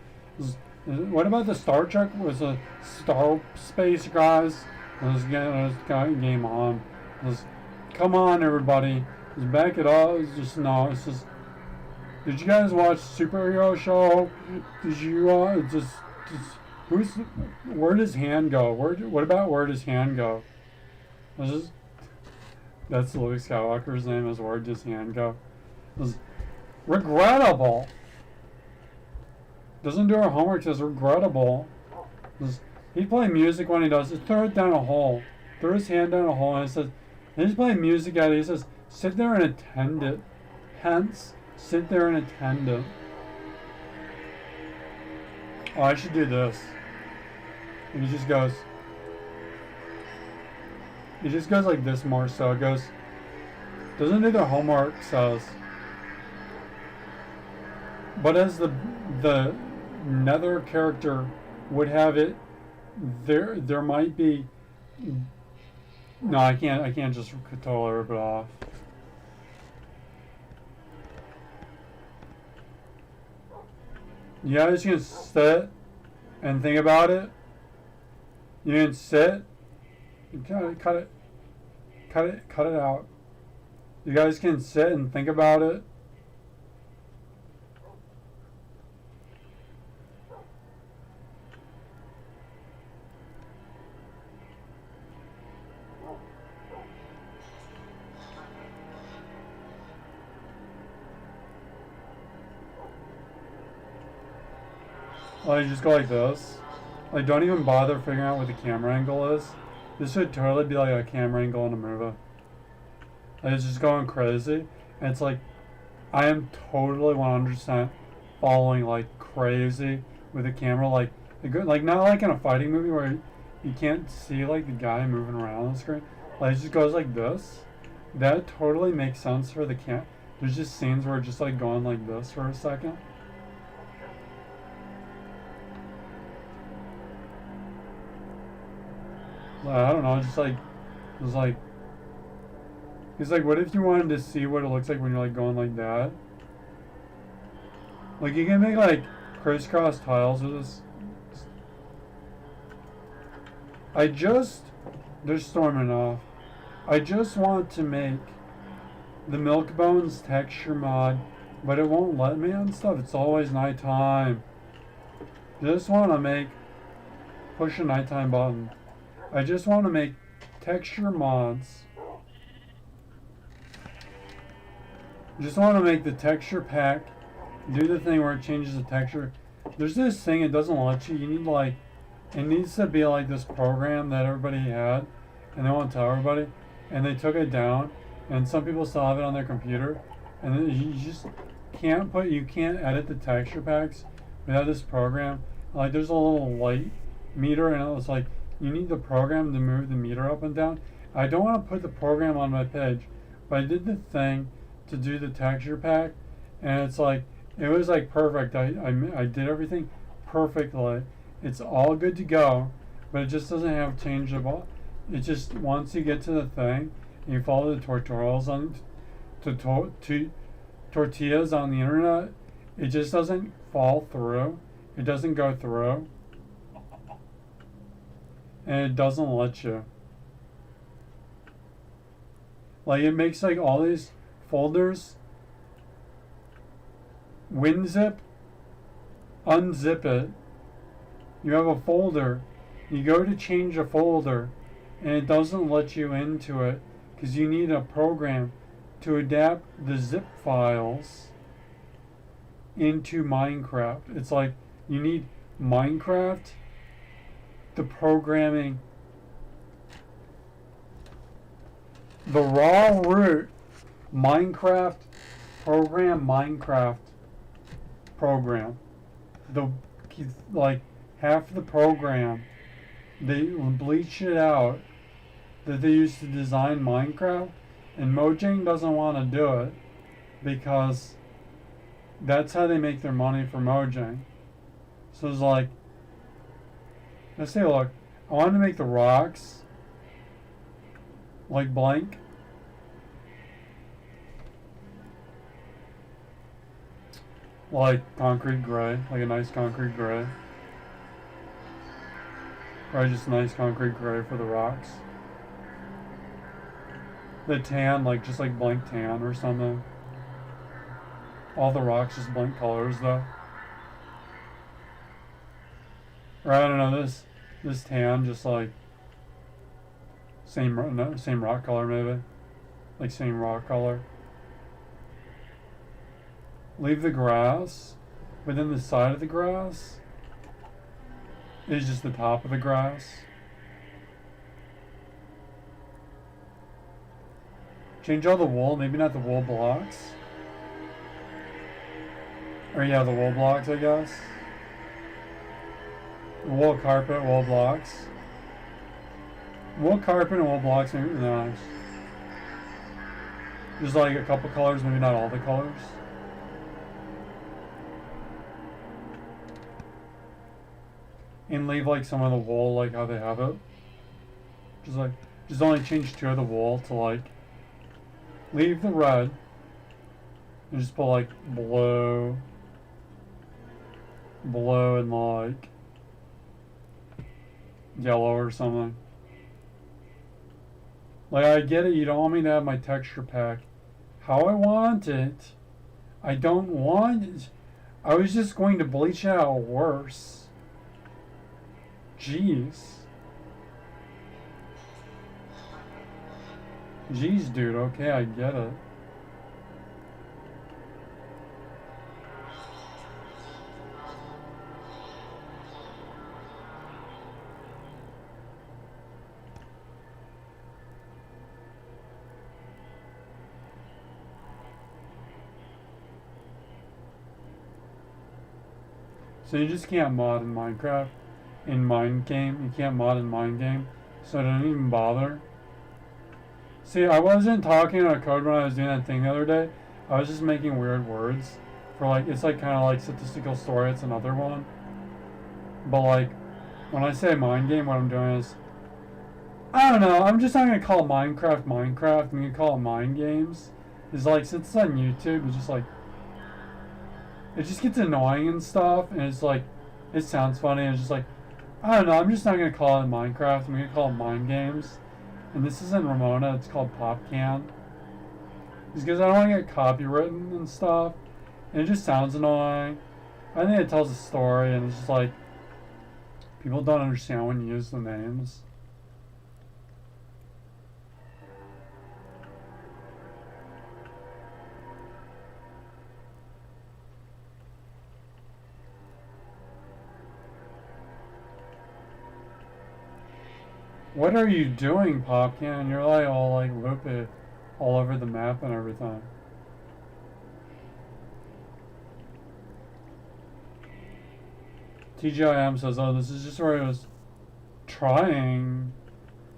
What about the Star Trek? Was the Star Space guys? Let's get this game on. Come on, everybody. Just back it up. It's just. Did you guys watch Superhero Show? Did you where does hand go? What about where does hand go? That's Luke Skywalker's name. Is where does hand go? Regrettable. Doesn't do our homework. Says regrettable. He play music when he does. Throw it down a hole. Throw his hand down a hole and it says. And he's playing music at it. He says, sit there and attend it. Hence, sit there and attend it. Oh, I should do this. And he just goes like this more so. It goes, doesn't do their homework, says. But as the nether character would have it, there might be. No, I can't just totally rip it off. You guys can sit and think about it. You can sit. Cut it out. You guys can sit and think about it. Like, just go like this. Like, don't even bother figuring out what the camera angle is. This should totally be like a camera angle in a movie. Like, it's just going crazy. And it's like, I am totally 100% following like crazy with the camera. Like not like in a fighting movie where you can't see like the guy moving around on the screen. Like, it just goes like this. That totally makes sense for the cam. There's just scenes where it's just like going like this for a second. I don't know, it's like, he's like, what if you wanted to see what it looks like when you're like going like that? Like, you can make like crisscross tiles with this. They're storming off. I just want to make the Milk Bones texture mod, but it won't let me on stuff. It's always nighttime. Just want to push a nighttime button. I just want to make texture mods. Just want to make the texture pack do the thing where it changes the texture. There's this thing, it doesn't let you. You need it needs to be like this program that everybody had, and they won't tell everybody. and they took it down, and some people still have it on their computer, and you just you can't edit the texture packs without this program. Like there's a little light meter, and it was like you need the program to move the meter up and down. I don't want to put the program on my page, but I did the thing to do the texture pack, and it's like it was like perfect. I did everything perfectly. It's all good to go, but it just doesn't have changeable. It just once you get to the thing, and you follow the tutorials on tortillas on the internet, it just doesn't fall through. It doesn't go through, and it doesn't let you. Like it makes like all these folders. WinZip, unzip it. You have a folder. You go to change a folder, and it doesn't let you into it because you need a program to adapt the zip files into Minecraft. It's like you need Minecraft, the programming, the raw root Minecraft program, the like half the program they bleach it out that they used to design Minecraft, and Mojang doesn't want to do it because that's how they make their money for Mojang. So it's like, let's say, look, I wanted to make the rocks like blank. Like concrete gray, like a nice concrete gray. Or just nice concrete gray for the rocks. The tan, like just like blank tan or something. All the rocks just blank colors though. Or I don't know, this tan just like same rock color maybe. Like same rock color. Leave the grass, but then the side of the grass is just the top of the grass. Change all the wool, maybe not the wool blocks. Or yeah, the wool blocks, I guess. Wool carpet, wool blocks. Wool carpet and wool blocks, maybe nice. Just like a couple colors, maybe not all the colors. And leave like some of the wool like how they have it. Just only change 2 of the wool to like leave the red and just put like blue and like yellow or something. Like I get it, you don't want me to have my texture pack how I want it. I don't want it. I was just going to bleach it out worse. Jeez. Jeez, dude, okay, I get it. So you just can't mod in Minecraft. In Mind Game, you can't mod in Mind Game, so don't even bother. See, I wasn't talking on code when I was doing that thing the other day. I was just making weird words for like, it's like kind of like statistical story, it's another one. But like, when I say Mind Game, what I'm doing is, I don't know, I'm just not going to call Minecraft, I'm going to call it Mind Games. It's like, since it's on YouTube, it's just like, it just gets annoying and stuff, and it's like, it sounds funny, and it's just like, I don't know, I'm just not going to call it Minecraft, I'm going to call it Mind Games. And this isn't Ramona, it's called PopCan. Just because I don't want to get copywritten and stuff. And it just sounds annoying. I think it tells a story, and it's just like, people don't understand when you use the names. What are you doing, Popcan? You're like all like loopy all over the map and everything. TGIM says, oh, this is just where I was trying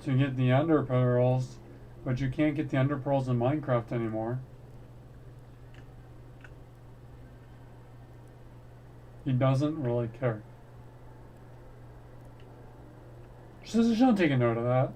to get the ender pearls, but you can't get the ender pearls in Minecraft anymore. He doesn't really care. She says she'll take a note of that.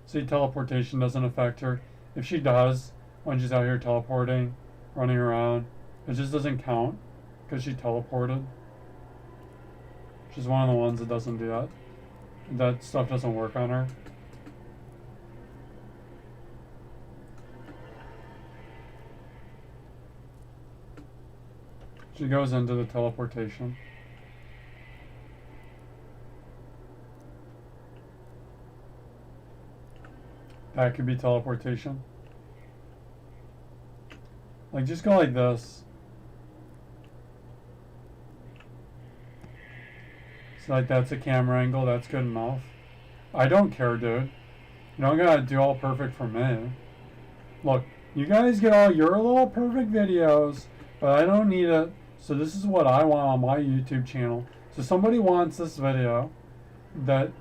See, teleportation doesn't affect her. If she does, when she's out here teleporting, running around, it just doesn't count because she teleported. She's one of the ones that doesn't do that. That stuff doesn't work on her. She goes into the teleportation. That could be teleportation. Like, just go like this. So, like, that's a camera angle. That's good enough. I don't care, dude. You don't gotta do all perfect for me. Look, you guys get all your little perfect videos, but I don't need it. So this is what I want on my YouTube channel. So somebody wants this video that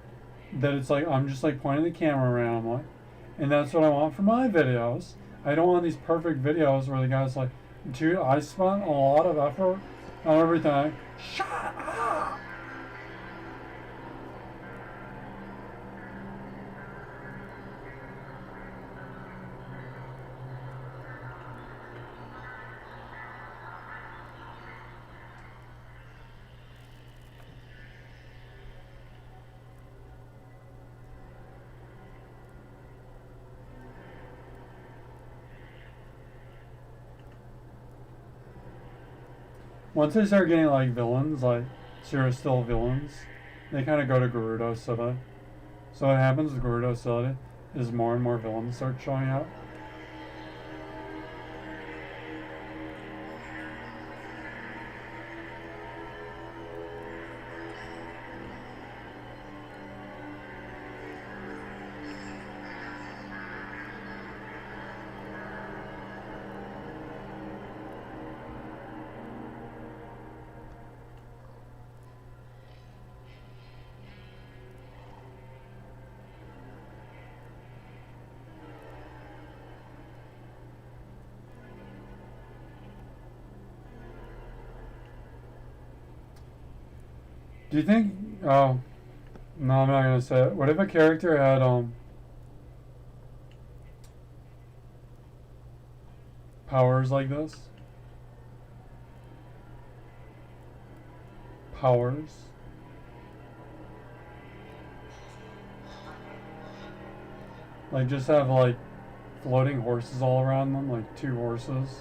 it's like I'm just like pointing the camera around like, and that's what I want for my videos. I don't want these perfect videos where the guy's like, dude, I spent a lot of effort on everything. Shut up! Once they start getting like villains, like serious still villains, they kind of go to Gerudo City. So what happens with Gerudo City is more and more villains start showing up. Do you think? Oh, no, I'm not gonna say it. What if a character had powers like this? Powers. Like just have like floating horses all around them, like 2 horses,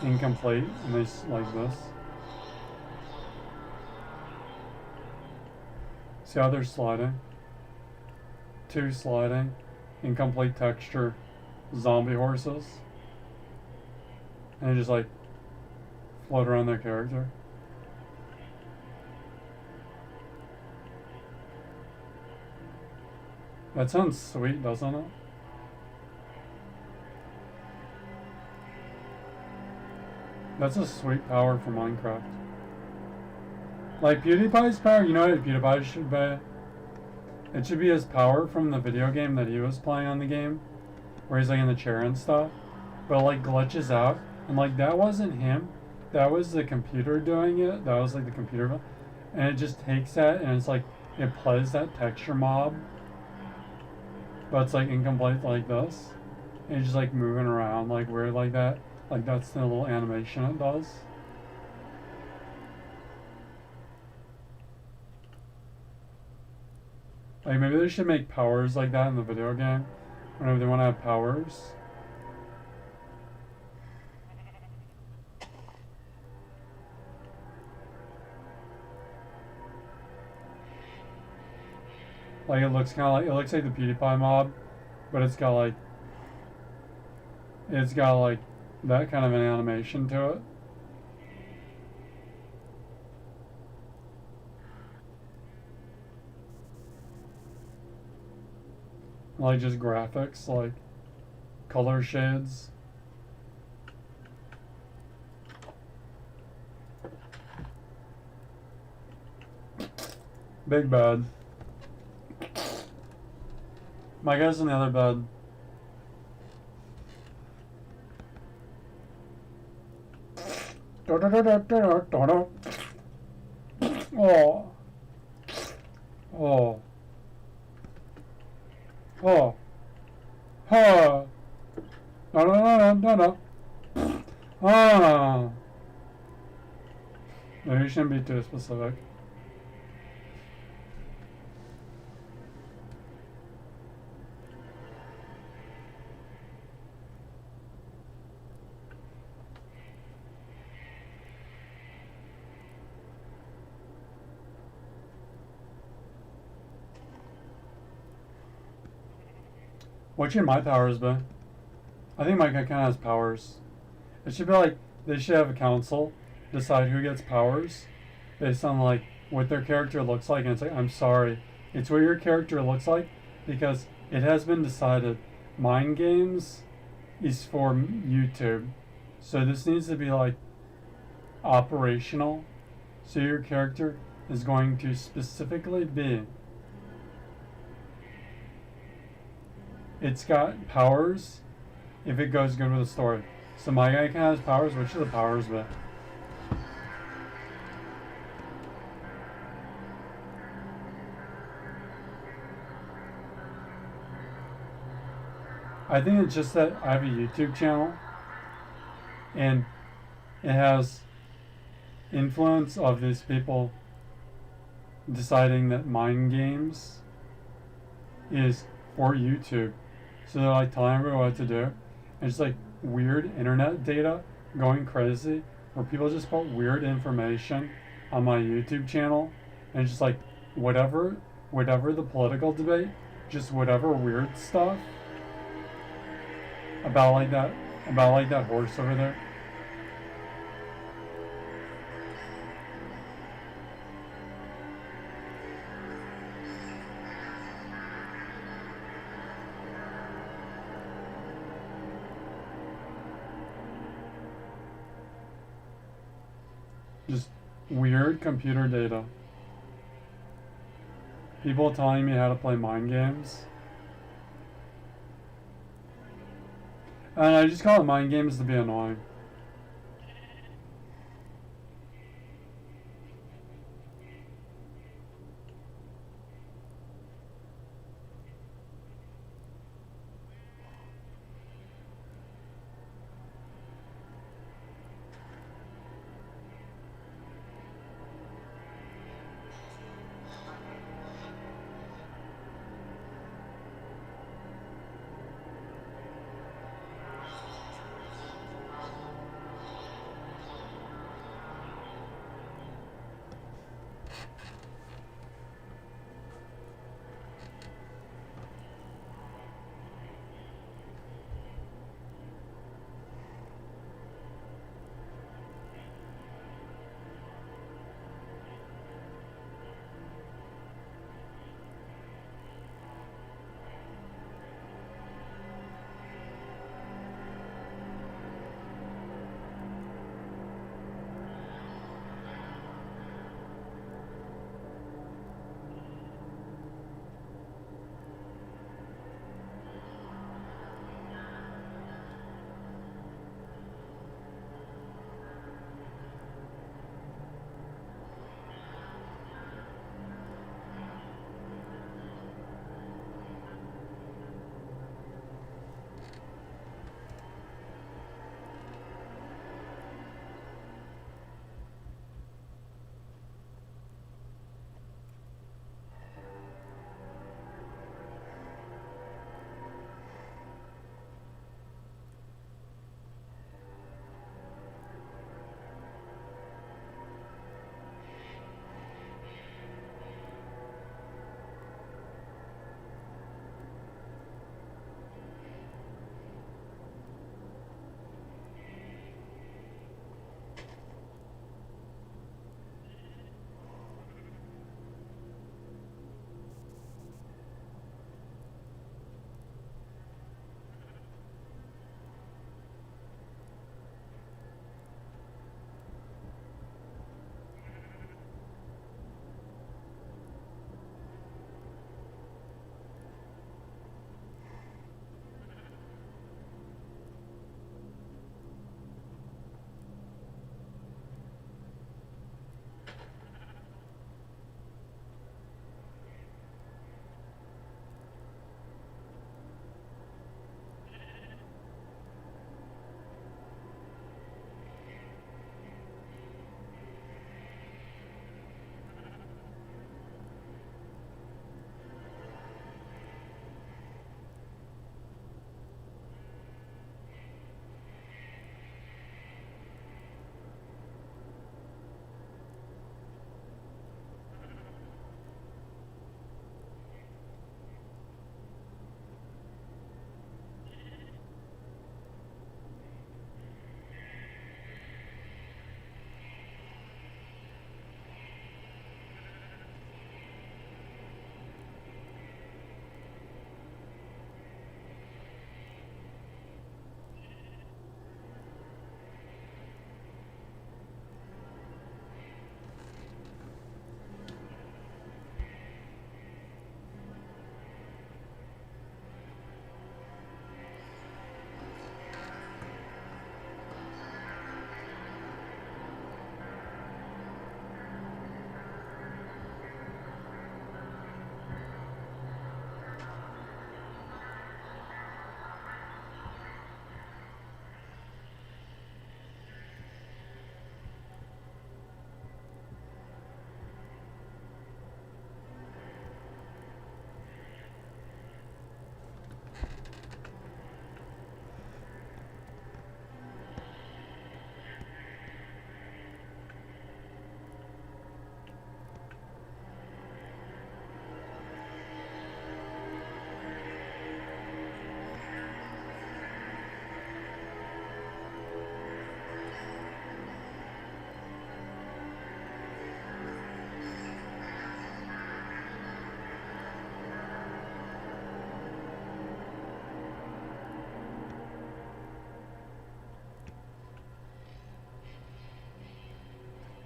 incomplete, and they like this. See how they're sliding? 2 sliding, incomplete texture, zombie horses. And they just like float around their character. That sounds sweet, doesn't it? That's a sweet power for Minecraft. Like PewDiePie's power, you know what PewDiePie should be? It should be his power from the video game that he was playing on the game, where he's like in the chair and stuff, but it, like glitches out, and like that wasn't him, that was the computer doing it. That was like the computer, and it just takes that and it's like it plays that texture mob, but it's like incomplete like this, and it's just like moving around like weird like that. Like that's the little animation it does. Like maybe they should make powers like that in the video game. Whenever they want to have powers. Like it looks kind of like, it looks like the PewDiePie mob, but it's got like that kind of an animation to it. Like just graphics, like color shades. Big bed. My guy's in the other bed. Oh. Oh. Oh. Oh. No, no, no, no, no. Ah. No, you shouldn't be too specific. What should my powers be? I think my guy kind of has powers. It should be like, they should have a council decide who gets powers based on like what their character looks like, and it's like, I'm sorry, it's what your character looks like because it has been decided mind games is for YouTube. So this needs to be like operational. So your character is going to specifically be, it's got powers if it goes good with the story. So my guy kind of has powers. What should the powers be? I think it's just that I have a YouTube channel and it has influence of these people deciding that mind games is for YouTube. So they're like telling everyone what to do. And it's like weird internet data going crazy where people just put weird information on my YouTube channel and it's just like whatever the political debate, just whatever weird stuff about like that horse over there. Just weird computer data. People telling me how to play mind games. And I just call it mind games to be annoying.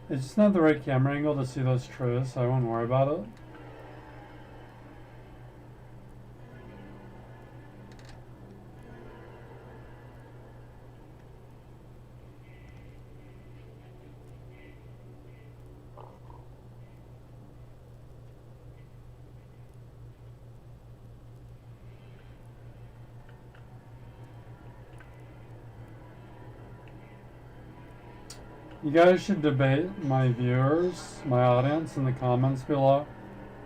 It's just not the right camera angle to see those trees, so I won't worry about it. You guys should debate, my viewers, my audience, in the comments below.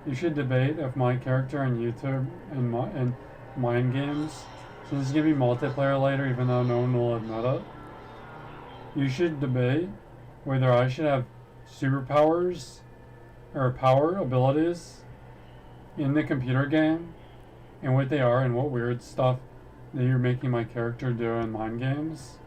You should debate if my character in YouTube and Mind Games, so this is going to be multiplayer later even though no one will admit it. You should debate whether I should have superpowers or power abilities in the computer game and what they are and what weird stuff that you're making my character do in Mind Games.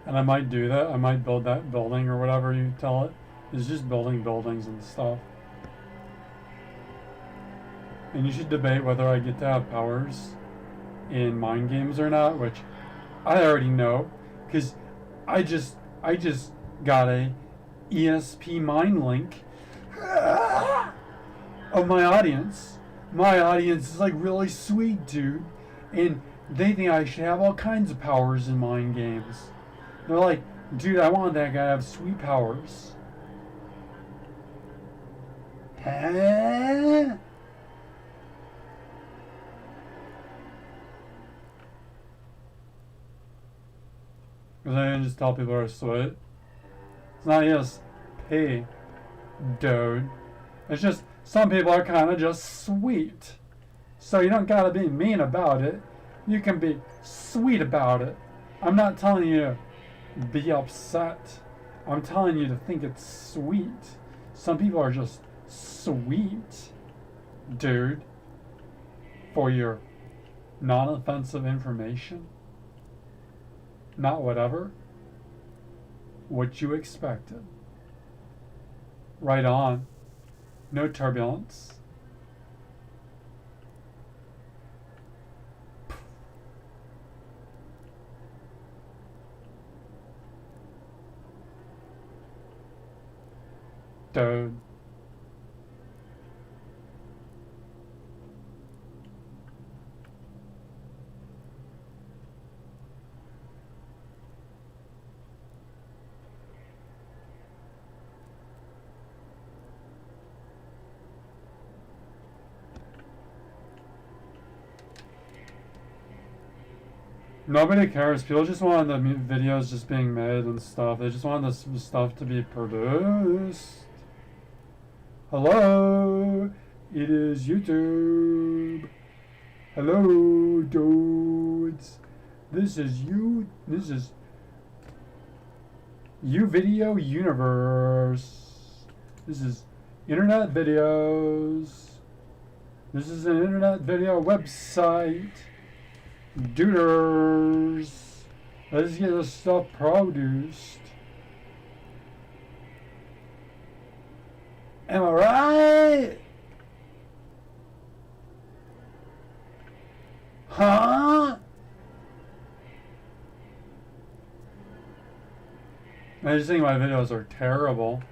And I might do that. I might build that building or whatever you tell it. It's just building buildings and stuff. And you should debate whether I get to have powers in Mind Games or not, which I already know, because I just got a ESP Mind Link of my audience. My audience is like really sweet, dude, and they think I should have all kinds of powers in Mind Games. They're like, dude, I want that guy to have sweet powers. Huh? Because I can just tell people are sweet. It's not ESP, dude. It's just some people are kind of just sweet. So you don't gotta be mean about it. You can be sweet about it. I'm not telling you to be upset. I'm telling you to think it's sweet. Some people are just sweet, dude. For your non-offensive information. Not whatever. What you expected. Right on. No turbulence. Dude. Nobody cares. People just want the videos just being made and stuff. They just want this stuff to be produced. Hello, it is YouTube. Hello, dudes. This is you. This is you video universe. This is internet videos. This is an internet video website. Duders. Let's get this stuff produced. Am I right? Huh? I just think my videos are terrible.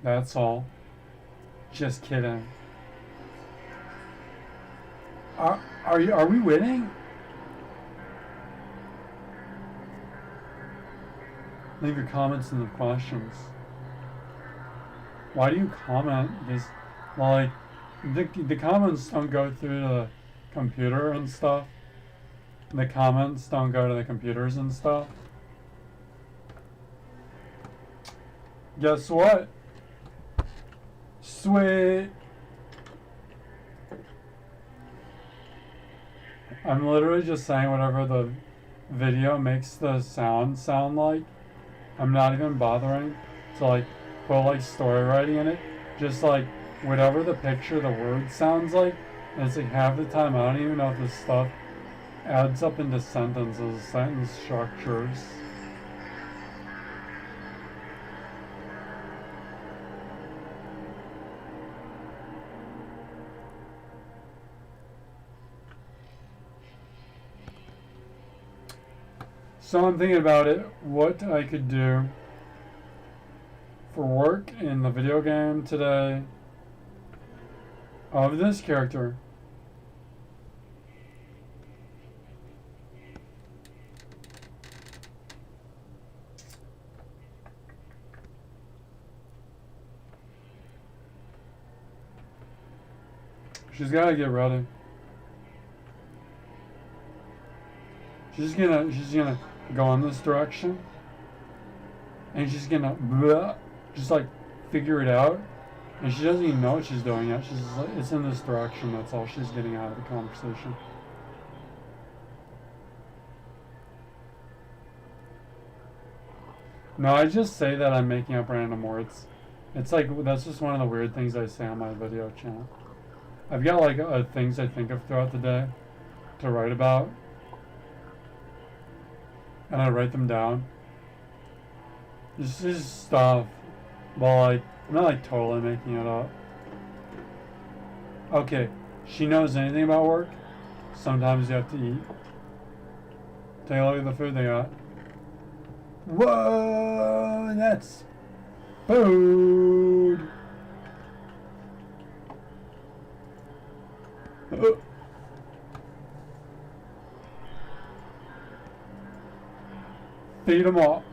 That's all. Just kidding. Are we winning? Leave your comments in the questions. Why do you comment? Because, like, the comments don't go through the computer and stuff. The comments don't go to the computers and stuff. Guess what? Sweet. I'm literally just saying whatever the video makes the sound like. I'm not even bothering to like put like story writing in it. Just like whatever the picture, the word sounds like. And it's like half the time I don't even know if this stuff adds up into sentences, sentence structures. So I'm thinking about it, what I could do for work in the video game today of this character. She's gotta get ready. She's gonna go in this direction, and she's gonna just like figure it out, and she doesn't even know what she's doing yet. She's just like, it's in this direction. That's all she's getting out of the conversation. No, I just say that I'm making up random words. It's like that's just one of the weird things I say on my video channel. I've got like things I think of throughout the day to write about, and I write them down. This is stuff, but like I'm not like totally making it up. Okay, she knows anything about work. Sometimes you have to eat. Take a look at the food they got. Whoa, that's food. Feed them all.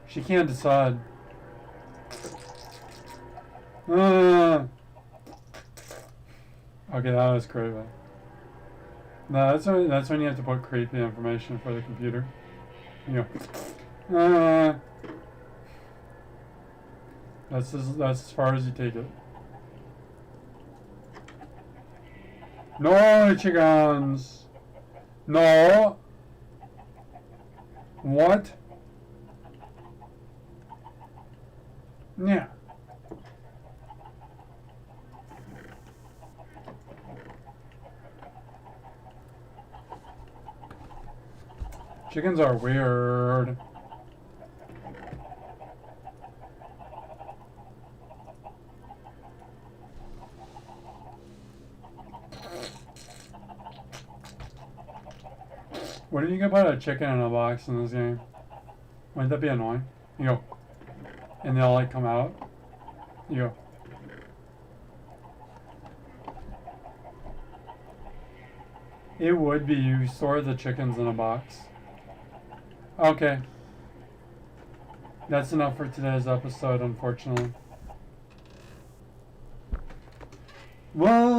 She can't decide. Okay, that was creepy. No, that's when you have to put creepy information for the computer. You go, that's as far as you take it. No chickens. No. What? Yeah. Chickens are weird. What if you could put a chicken in a box in this game? Wouldn't that be annoying? You go, and they'll like come out. You go. It would be, you store the chickens in a box. Okay. That's enough for today's episode, unfortunately. What?